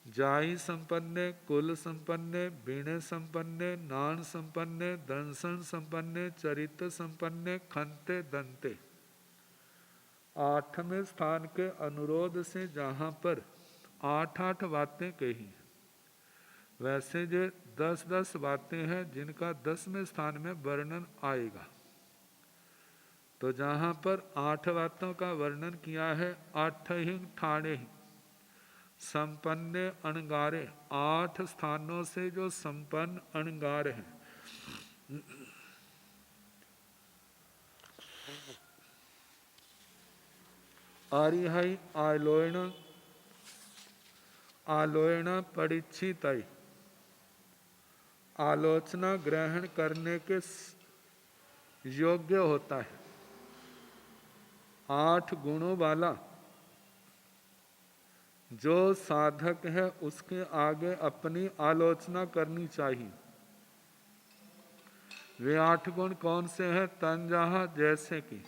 जाई संपन्ने कुल संपन्ने बीणे संपन्ने नान संपन्ने दंसन संपन्ने चरित्र संपन्ने खंते दंते। 8वें स्थान के अनुरोध से जहाँ पर 8 बातें कही, वैसे जो 10 बातें हैं जिनका 10वें स्थान में वर्णन आएगा। तो जहाँ पर 8 बातों का वर्णन किया है, 8 ठाणे संपन्ने अणगारे, 8 स्थानों से जो संपन्न अणगार हैं, आरिहाई आलोयना परीक्षितय, आलोचना ग्रहण करने के योग्य होता है। 8 गुणों वाला जो साधक है उसके आगे अपनी आलोचना करनी चाहिए। वे 8 गुण कौन से हैं? तंजहा, जैसे कि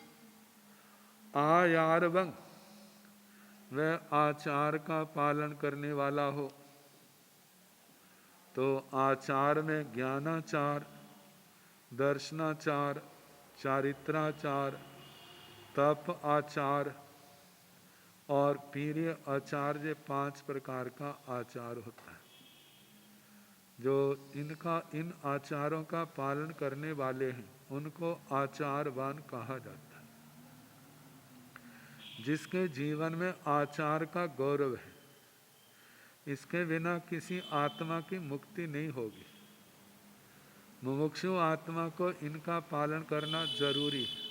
आयारवंग, वह आचार का पालन करने वाला हो। तो आचार में ज्ञानाचार, दर्शनाचार, चारित्राचार, तप आचार और पीर्य आचार, ये 5 प्रकार का आचार होता है। जो इन आचारों का पालन करने वाले हैं उनको आचारवान कहा जाता है। जिसके जीवन में आचार का गौरव है, इसके बिना किसी आत्मा की मुक्ति नहीं होगी। मुमुक्षु आत्मा को इनका पालन करना जरूरी है।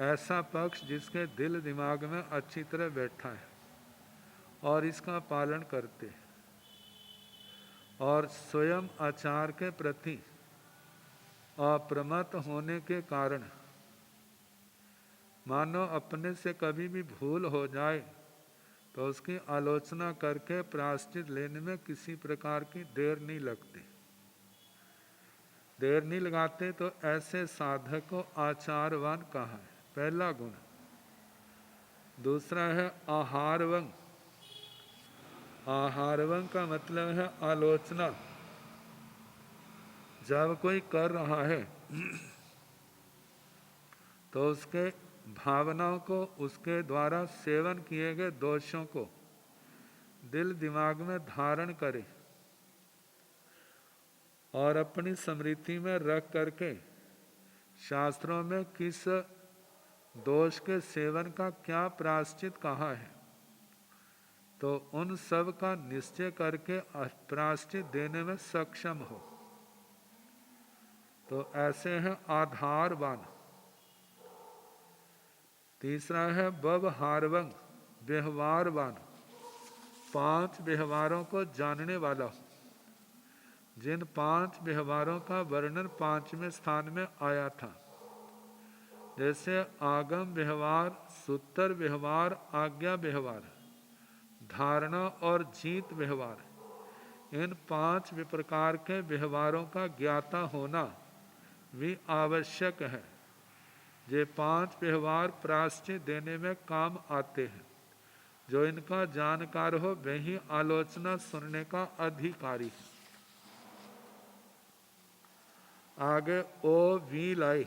ऐसा पक्ष जिसके दिल दिमाग में अच्छी तरह बैठा है और इसका पालन करते हैं और स्वयं आचार के प्रति अप्रमत्त होने के कारण मानो अपने से कभी भी भूल हो जाए तो उसकी आलोचना करके प्रायश्चित लेने में किसी प्रकार की देर नहीं लगती। देर नहीं लगाते तो ऐसे साधक को आचारवान कहा है, पहला गुण। दूसरा है आहारवंग। आहारवंग का मतलब है आलोचना। जब कोई कर रहा है तो उसके भावनाओं को, उसके द्वारा सेवन किए गए दोषों को दिल दिमाग में धारण करे और अपनी स्मृति में रख करके शास्त्रों में किस दोष के सेवन का क्या प्रायश्चित कहा है, तो उन सब का निश्चय करके प्रायश्चित देने में सक्षम हो, तो ऐसे हैं आधारवान। तीसरा है व्यवहारवंग, व्यवहारवान। 5 व्यवहारों को जानने वाला हो। जिन 5 व्यवहारों का वर्णन 5वें स्थान में आया था, जैसे आगम व्यवहार, सूत्र व्यवहार, आज्ञा व्यवहार, धारणा और जीत व्यवहार, इन 5 प्रकार के व्यवहारों का ज्ञाता होना भी आवश्यक है। ये 5 व्यवहार प्रायश्चित देने में काम आते हैं। जो इनका जानकार हो वही आलोचना सुनने का अधिकारी है। आगे ओ विलय।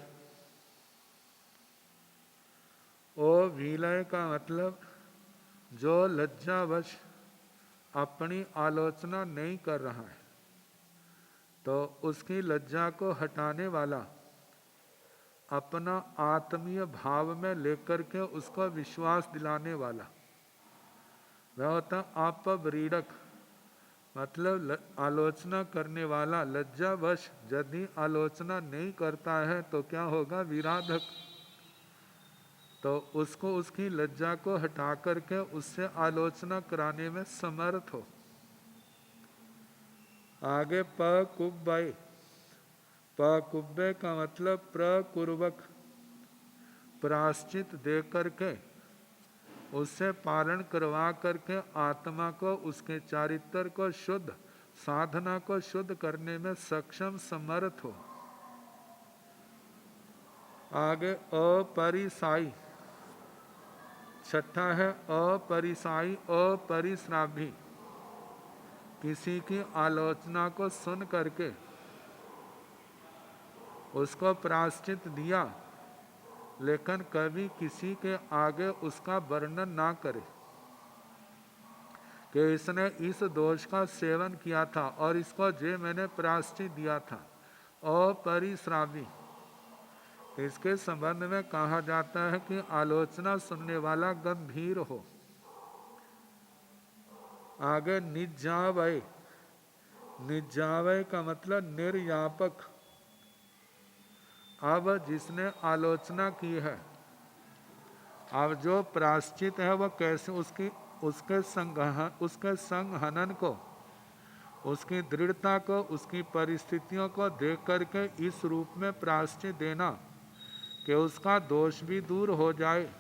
ओ विलय का मतलब जो लज्जावश अपनी आलोचना नहीं कर रहा है, तो उसकी लज्जा को हटाने वाला अपना आत्मीय भाव में लेकर के उसको विश्वास दिलाने वाला वह होता अपव्रीडक, मतलब आलोचना करने वाला। लज्जावश यदि आलोचना नहीं करता है तो क्या होगा, विराधक। तो उसको उसकी लज्जा को हटा करके उससे आलोचना कराने में समर्थ हो। आगे पकुब्बय। पकुब्बय का मतलब प्रकुर्वक, प्रायश्चित दे करके उससे पालन करवा करके आत्मा को, उसके चारित्र को शुद्ध, साधना को शुद्ध करने में सक्षम समर्थ हो। आगे अपरिसाई। छठा है अपरिसाई, अपरिश्रावी। किसी की आलोचना को सुन करके उसको प्रायश्चित दिया, लेकिन कभी किसी के आगे उसका वर्णन ना करे कि इसने इस दोष का सेवन किया था और इसको जे मैंने प्रायश्चित दिया था। अपरिश्रावी, इसके संबंध में कहा जाता है कि आलोचना सुनने वाला गंभीर हो। आगे निजावय। निजावय का मतलब निर्यापक। अब जिसने आलोचना की है, अब जो प्रायश्चित है वह कैसे उसके संघहनन को, उसकी दृढ़ता को, उसकी परिस्थितियों को देख करके इस रूप में प्रायश्चित देना कि उसका दोष भी दूर हो जाए,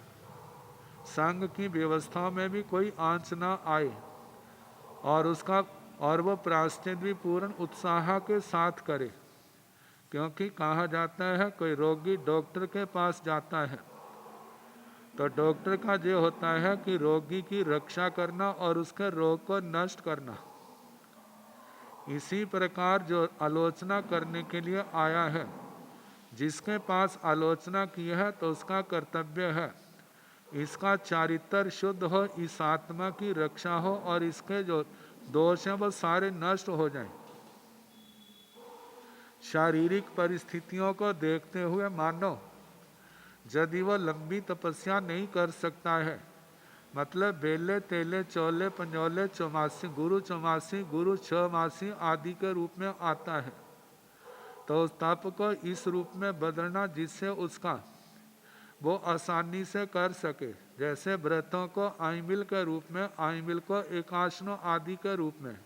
संघ की व्यवस्था में भी कोई आंच ना आए, और वह प्रायश्चित भी पूर्ण उत्साह के साथ करे। क्योंकि कहा जाता है कोई रोगी डॉक्टर के पास जाता है तो डॉक्टर का ये होता है कि रोगी की रक्षा करना और उसके रोग को नष्ट करना। इसी प्रकार जो आलोचना करने के लिए आया है, जिसके पास आलोचना की है तो उसका कर्तव्य है इसका चारित्र शुद्ध हो, इस आत्मा की रक्षा हो और इसके जो दोष हैं वो सारे नष्ट हो जाएं। शारीरिक परिस्थितियों को देखते हुए मानो यदि वह लंबी तपस्या नहीं कर सकता है, मतलब बेले तेले चौले पंजोले चौमासी, गुरु 6 मासी आदि के रूप में आता है, तो उस तप को इस रूप में बदलना जिससे उसका वो आसानी से कर सके। जैसे व्रतों को आइमिल के रूप में, आइमिल को एकाशनों आदि के रूप में,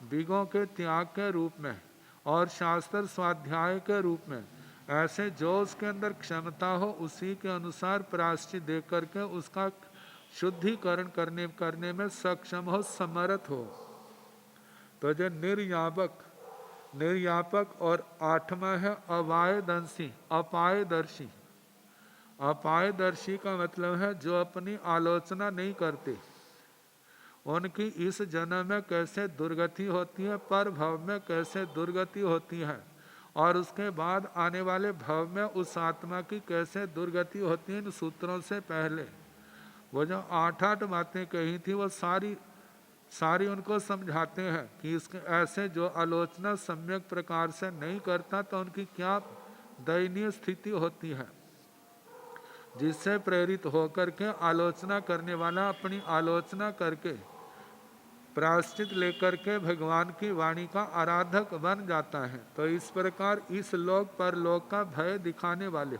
बिगों के त्याग के रूप में और शास्त्र स्वाध्याय के रूप में ऐसे जो उसके अंदर क्षमता हो उसी के अनुसार प्रायश्चित दे करके उसका शुद्धिकरण करने में सक्षम हो, समर्थ हो। तो जो निर्यापक और आठवां है अपायदर्शी। अपायदर्शी का मतलब है जो अपनी आलोचना नहीं करते। उनकी इस जन्म में कैसे दुर्गति होती है, पर भव में कैसे दुर्गति होती है, और उसके बाद आने वाले भव में उस आत्मा की कैसे दुर्गति होती है, इन सूत्रों से पहले वो जो 8 बातें कही थी वो सारी उनको समझाते हैं कि इसके ऐसे जो आलोचना सम्यक प्रकार से नहीं करता तो उनकी क्या दयनीय स्थिति होती है। जिससे प्रेरित होकर के आलोचना करने वाला अपनी आलोचना करके प्रायश्चित लेकर के भगवान की वाणी का आराधक बन जाता है। तो इस प्रकार इस लोक पर लोक का भय दिखाने वाले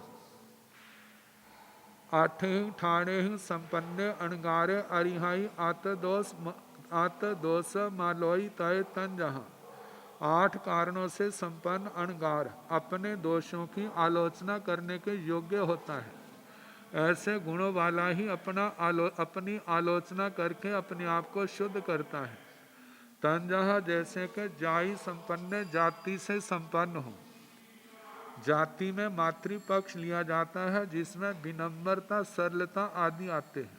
8 ठाणे संपन्ने अणगारे अरिहाई आत दोष मालोई तय तन जहाँ। 8 कारणों से संपन्न अणगार अपने दोषों की आलोचना करने के योग्य होता है। ऐसे गुणों वाला ही अपनी आलोचना करके अपने आप को शुद्ध करता है। तंजह जैसे कि जाई संपन्न जाति से संपन्न हो। जाति में मातृपक्ष लिया जाता है जिसमें विनम्रता, सरलता आदि आते हैं।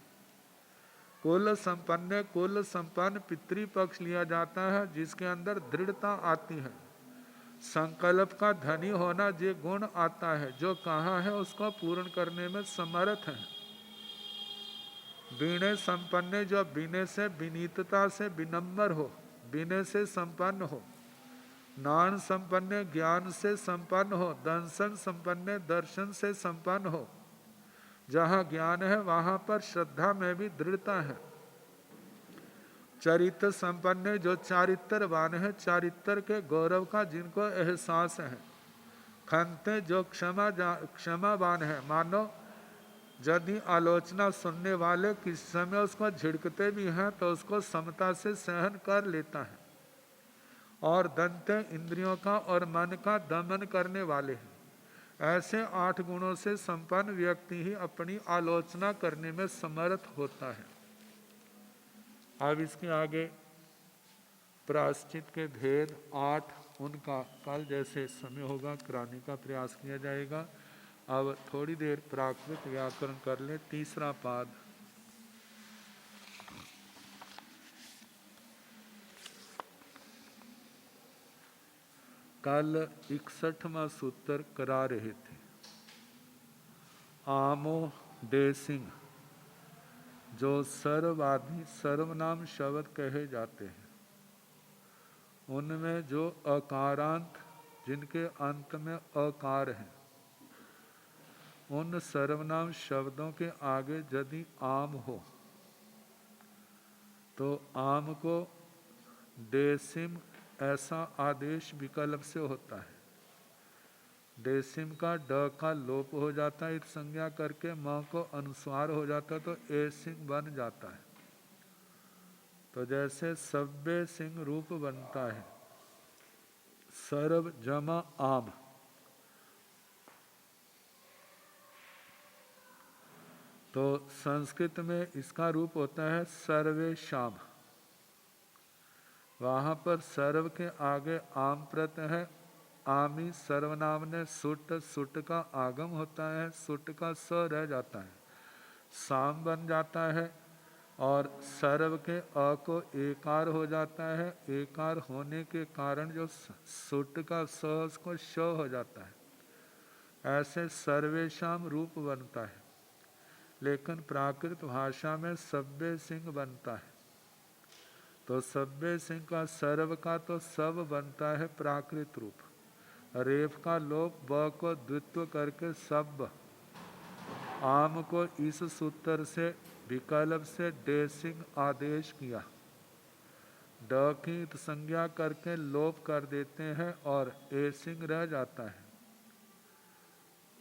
कुल संपन्न पितृपक्ष लिया जाता है जिसके अंदर दृढ़ता आती है। संकल्प का धनी होना ये गुण आता है जो कहा है उसको पूर्ण करने में समर्थ है। विनय संपन्न जो विनय से विनीतता से विनम्र हो, विनय से संपन्न हो। ज्ञान संपन्न ज्ञान से संपन्न हो। दर्शन संपन्न दर्शन से संपन्न हो। जहाँ ज्ञान है वहाँ पर श्रद्धा में भी दृढ़ता है। चरित्र संपन्न जो चारित्रवान है, चारित्र के गौरव का जिनको एहसास है। खंते जो क्षमावान है, मानो यदि आलोचना सुनने वाले किस समय उसको झिड़कते भी हैं तो उसको समता से सहन कर लेता है। और दंते इंद्रियों का और मन का दमन करने वाले हैं। ऐसे 8 गुणों से संपन्न व्यक्ति ही अपनी आलोचना करने में समर्थ होता है। अब इसके आगे प्रायश्चित के भेद 8 उनका कल जैसे समय होगा कराने का प्रयास किया जाएगा। अब थोड़ी देर प्राकृत व्याकरण कर ले। 3रा पाद। कल 61वां सूत्र करा रहे थे। आमो डे सिंह जो सर्ववादी सर्वनाम शब्द कहे जाते हैं, उनमें जो अकारांत जिनके अंत में अकार है, उन सर्वनाम शब्दों के आगे यदि आम हो तो आम को डेसिम ऐसा आदेश विकल्प से होता है। डेसिम का ड का लोप हो जाता है, इत संज्ञा करके म को अनुस्वार हो जाता है तो ए सिंह बन जाता है। तो जैसे सब्बे सिंह रूप बनता है, सर्व जमा आम। तो संस्कृत में इसका रूप होता है सर्वेशाम। वहाँ पर सर्व के आगे आम प्रत्यय है। आमी सर्वनाम ने सुट का आगम होता है, सुट का स रह जाता है, साम बन जाता है। और सर्व के अ को एकार हो जाता है, एकार होने के कारण जो सुट का स उसको श हो जाता है। ऐसे सर्वेशाम रूप बनता है। लेकिन प्राकृत भाषा में सब्बे सिंह बनता है। तो सब्बे सिंह का सर्व का तो सब बनता है प्राकृत रूप। रेफ का लोप ब को द्वित्व करके सब। आम को इस सूत्र से विकल्प से डेसिंग आदेश किया। ड की संज्ञा करके लोप कर देते हैं और एसिंग रह जाता है।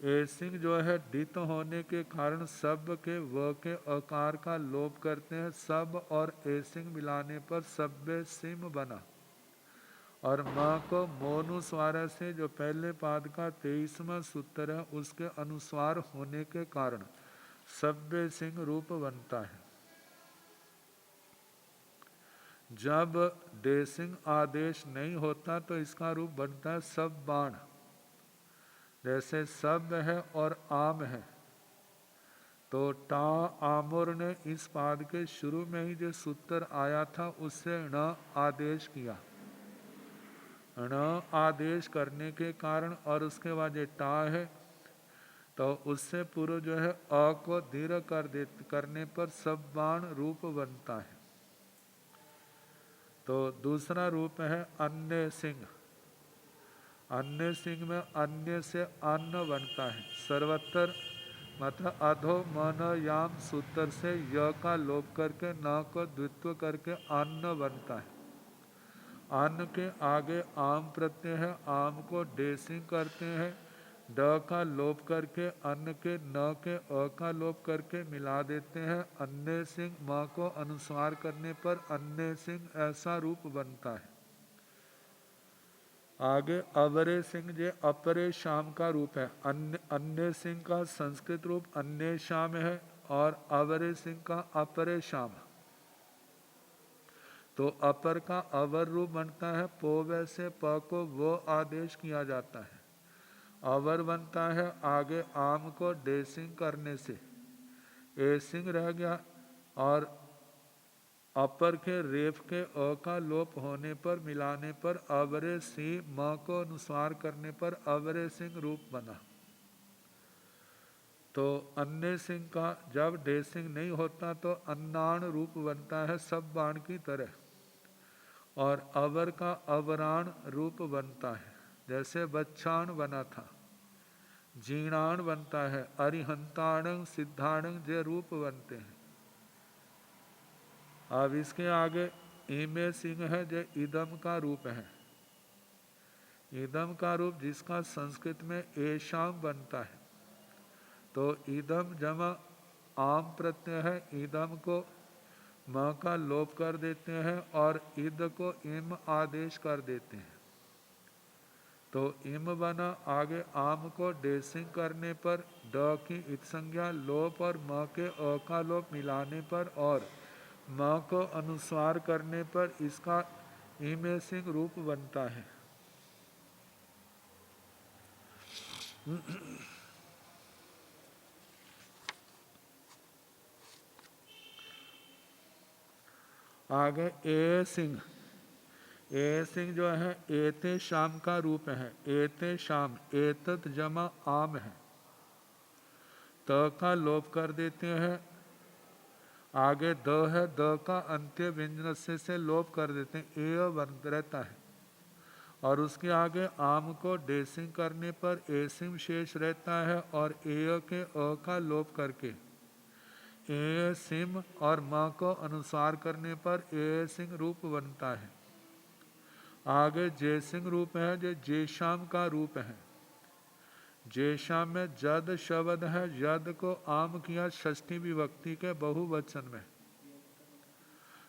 एसिंग जो है डित होने के कारण सब के व के अकार का लोप करते हैं। सब और एसिंग मिलाने पर सब्बे सिम बना। और म को मोनुस्वार से जो पहले पाद का 23वां सूत्र है उसके अनुस्वार होने के कारण सभ्य सिंह रूप बनता है। जब देसिंग आदेश नहीं होता तो इसका रूप बनता है सब बाण। जैसे सब है और आम है, तो टा आमुर ने इस पाद के शुरू में ही जो सूत्र आया था उससे ण आदेश किया। ण आदेश करने के कारण और उसके बाद ये टा है, तो उससे पूर्व जो है अ को दीर्घ करने पर सब बाण रूप बनता है। तो दूसरा रूप है अन्य सिंह। अन्य सिंह में अन्य से अन्न बनता है। सर्वत्र मतलब अधो मन याम सूत्र से य का लोप करके न को द्वित्व करके अन्न बनता है। अन्न के आगे आम प्रत्यय है, आम को डेसिंग करते हैं, ड का लोप करके अन्न के न के अ का लोप करके मिला देते हैं। अन्य सिंह म को अनुस्वार करने पर अन्य सिंह ऐसा रूप बनता है। आगे अवरे सिंह जे अपरे शाम का रूप है। अन्य सिंह का संस्कृत रूप अन्य शाम है और अवरे सिंह का अपरे शाम। तो अपर का अवर रूप बनता है। पोवे से प को वो आदेश किया जाता है। अवर बनता है आगे आम को डेसिंग करने से, एसिंग रह गया और अपर के रेफ के अ का लोप होने पर मिलाने पर अवरे सी म को अनुस्वार करने पर अवरे सिंह रूप बना। तो अन्य सिंह का जब डेसिंग नहीं होता तो अन्नाण रूप बनता है सब बाण की तरह, और अवर का अवराण रूप बनता है। जैसे बच्छाण बना था, जीणाण बनता है, अरिहंताणं सिद्धाणं जे रूप बनते हैं। अब इसके आगे इमे सिंह है जो इदम का रूप है। इदम का रूप जिसका संस्कृत में एशाम बनता है। तो इदम जमा आम प्रत्यय है, इदम को म का लोप कर देते हैं और इद को इम आदेश कर देते हैं। तो इम बना आगे आम को डेसिंग करने पर ड की इत संज्ञा लोप और म के अ का लोप मिलाने पर और म को अनुस्वार करने पर इसका इमे सिंह रूप बनता है। आगे ए सिंह। ए सिंह जो है एते शाम का रूप है। एते शाम एतत जमा आम है, त का लोप कर देते हैं। आगे द है, द का अंत्य व्यंजन से लोप कर देते हैं, ए बन रहता है। और उसके आगे आम को डेसिंग करने पर एसिम शेष रहता है और ए के अ का लोप करके ए सिम और म को अनुसार करने पर ए सिंह रूप बनता है। आगे जयसिंह रूप है जो जयशाम का रूप है। जयशाम में जद शब्द है, जद को आम किया षष्ठी विभक्ति के बहुवचन में,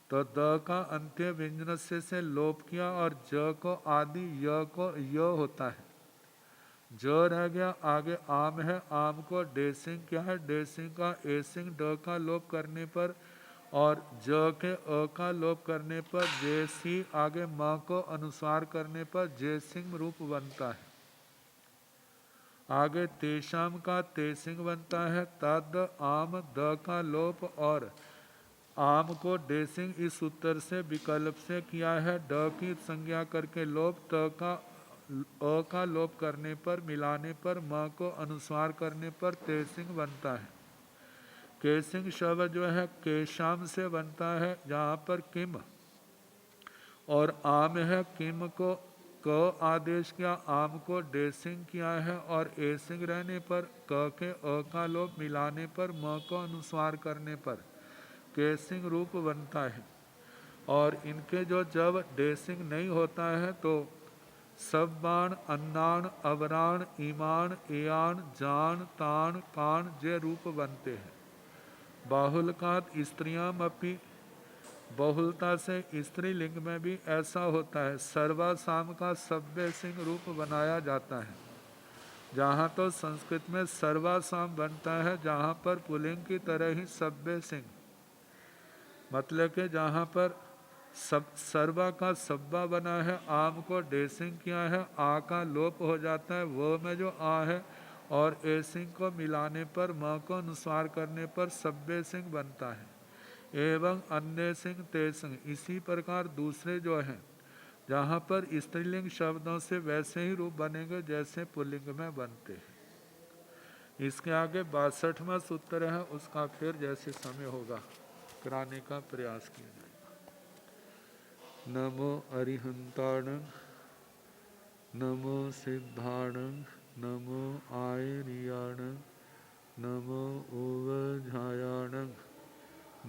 तो द का अंत्य व्यंजन से लोप किया और ज को आदि य को य होता है। ज रह गया, आगे आम है, आम को डेसिंग क्या है, डेसिंग का एसिंग ड का लोप करने पर और ज के अ का लोप करने पर जैसी आगे म को अनुसार करने पर जयसिंह रूप बनता है। आगे तेषाम का तेसिंग बनता है। तद आम द का लोप और आम को डेसिंग इस सूत्र से विकल्प से किया है। ड की संज्ञा करके लोप, त का अ का लोप करने पर मिलाने पर म को अनुस्वार करने पर तेसिंग बनता है। केसिंग शब्द जो है केशाम से बनता है, जहाँ पर किम और आम है, किम को क आदेश किया, आम को डेसिंग किया है और एसिंग रहने पर क के अ का लोप मिलाने पर म को अनुस्वार करने पर केसिंग रूप बनता है। और इनके जो जब डेसिंग नहीं होता है तो सब बाण अन्नाण अवराण ईमाण एयाण जान तान कान जे रूप बनते हैं। बाहुलकात स्त्रियामपि बहुलता से स्त्रीलिंग में भी ऐसा होता है। सर्वासाम का सभ्य सिंह रूप बनाया जाता है। जहाँ तो संस्कृत में सर्वासाम बनता है, जहाँ पर पुल्लिंग की तरह ही सभ्य सिंह, मतलब कि जहाँ पर सब सर्वा का सब्बा बना है, आम को डेसिंग किया है, आ का लोप हो जाता है, वो में जो आ है और ए सिंह को मिलाने पर म को अनुस्वार करने पर सभ्य सिंह बनता है। एवं अन्य सिंह ते सिंह, इसी प्रकार दूसरे जो हैं जहाँ पर स्त्रीलिंग शब्दों से वैसे ही रूप बनेंगे जैसे पुल्लिंग में बनते हैं। इसके आगे 62वां सूत्र है, उसका फिर जैसे समय होगा कराने का प्रयास किया जाएगा। नमो अरिहंताणं, नमो सिद्धाणं, नमो आयर्याणं, नमो ओवझायाणं।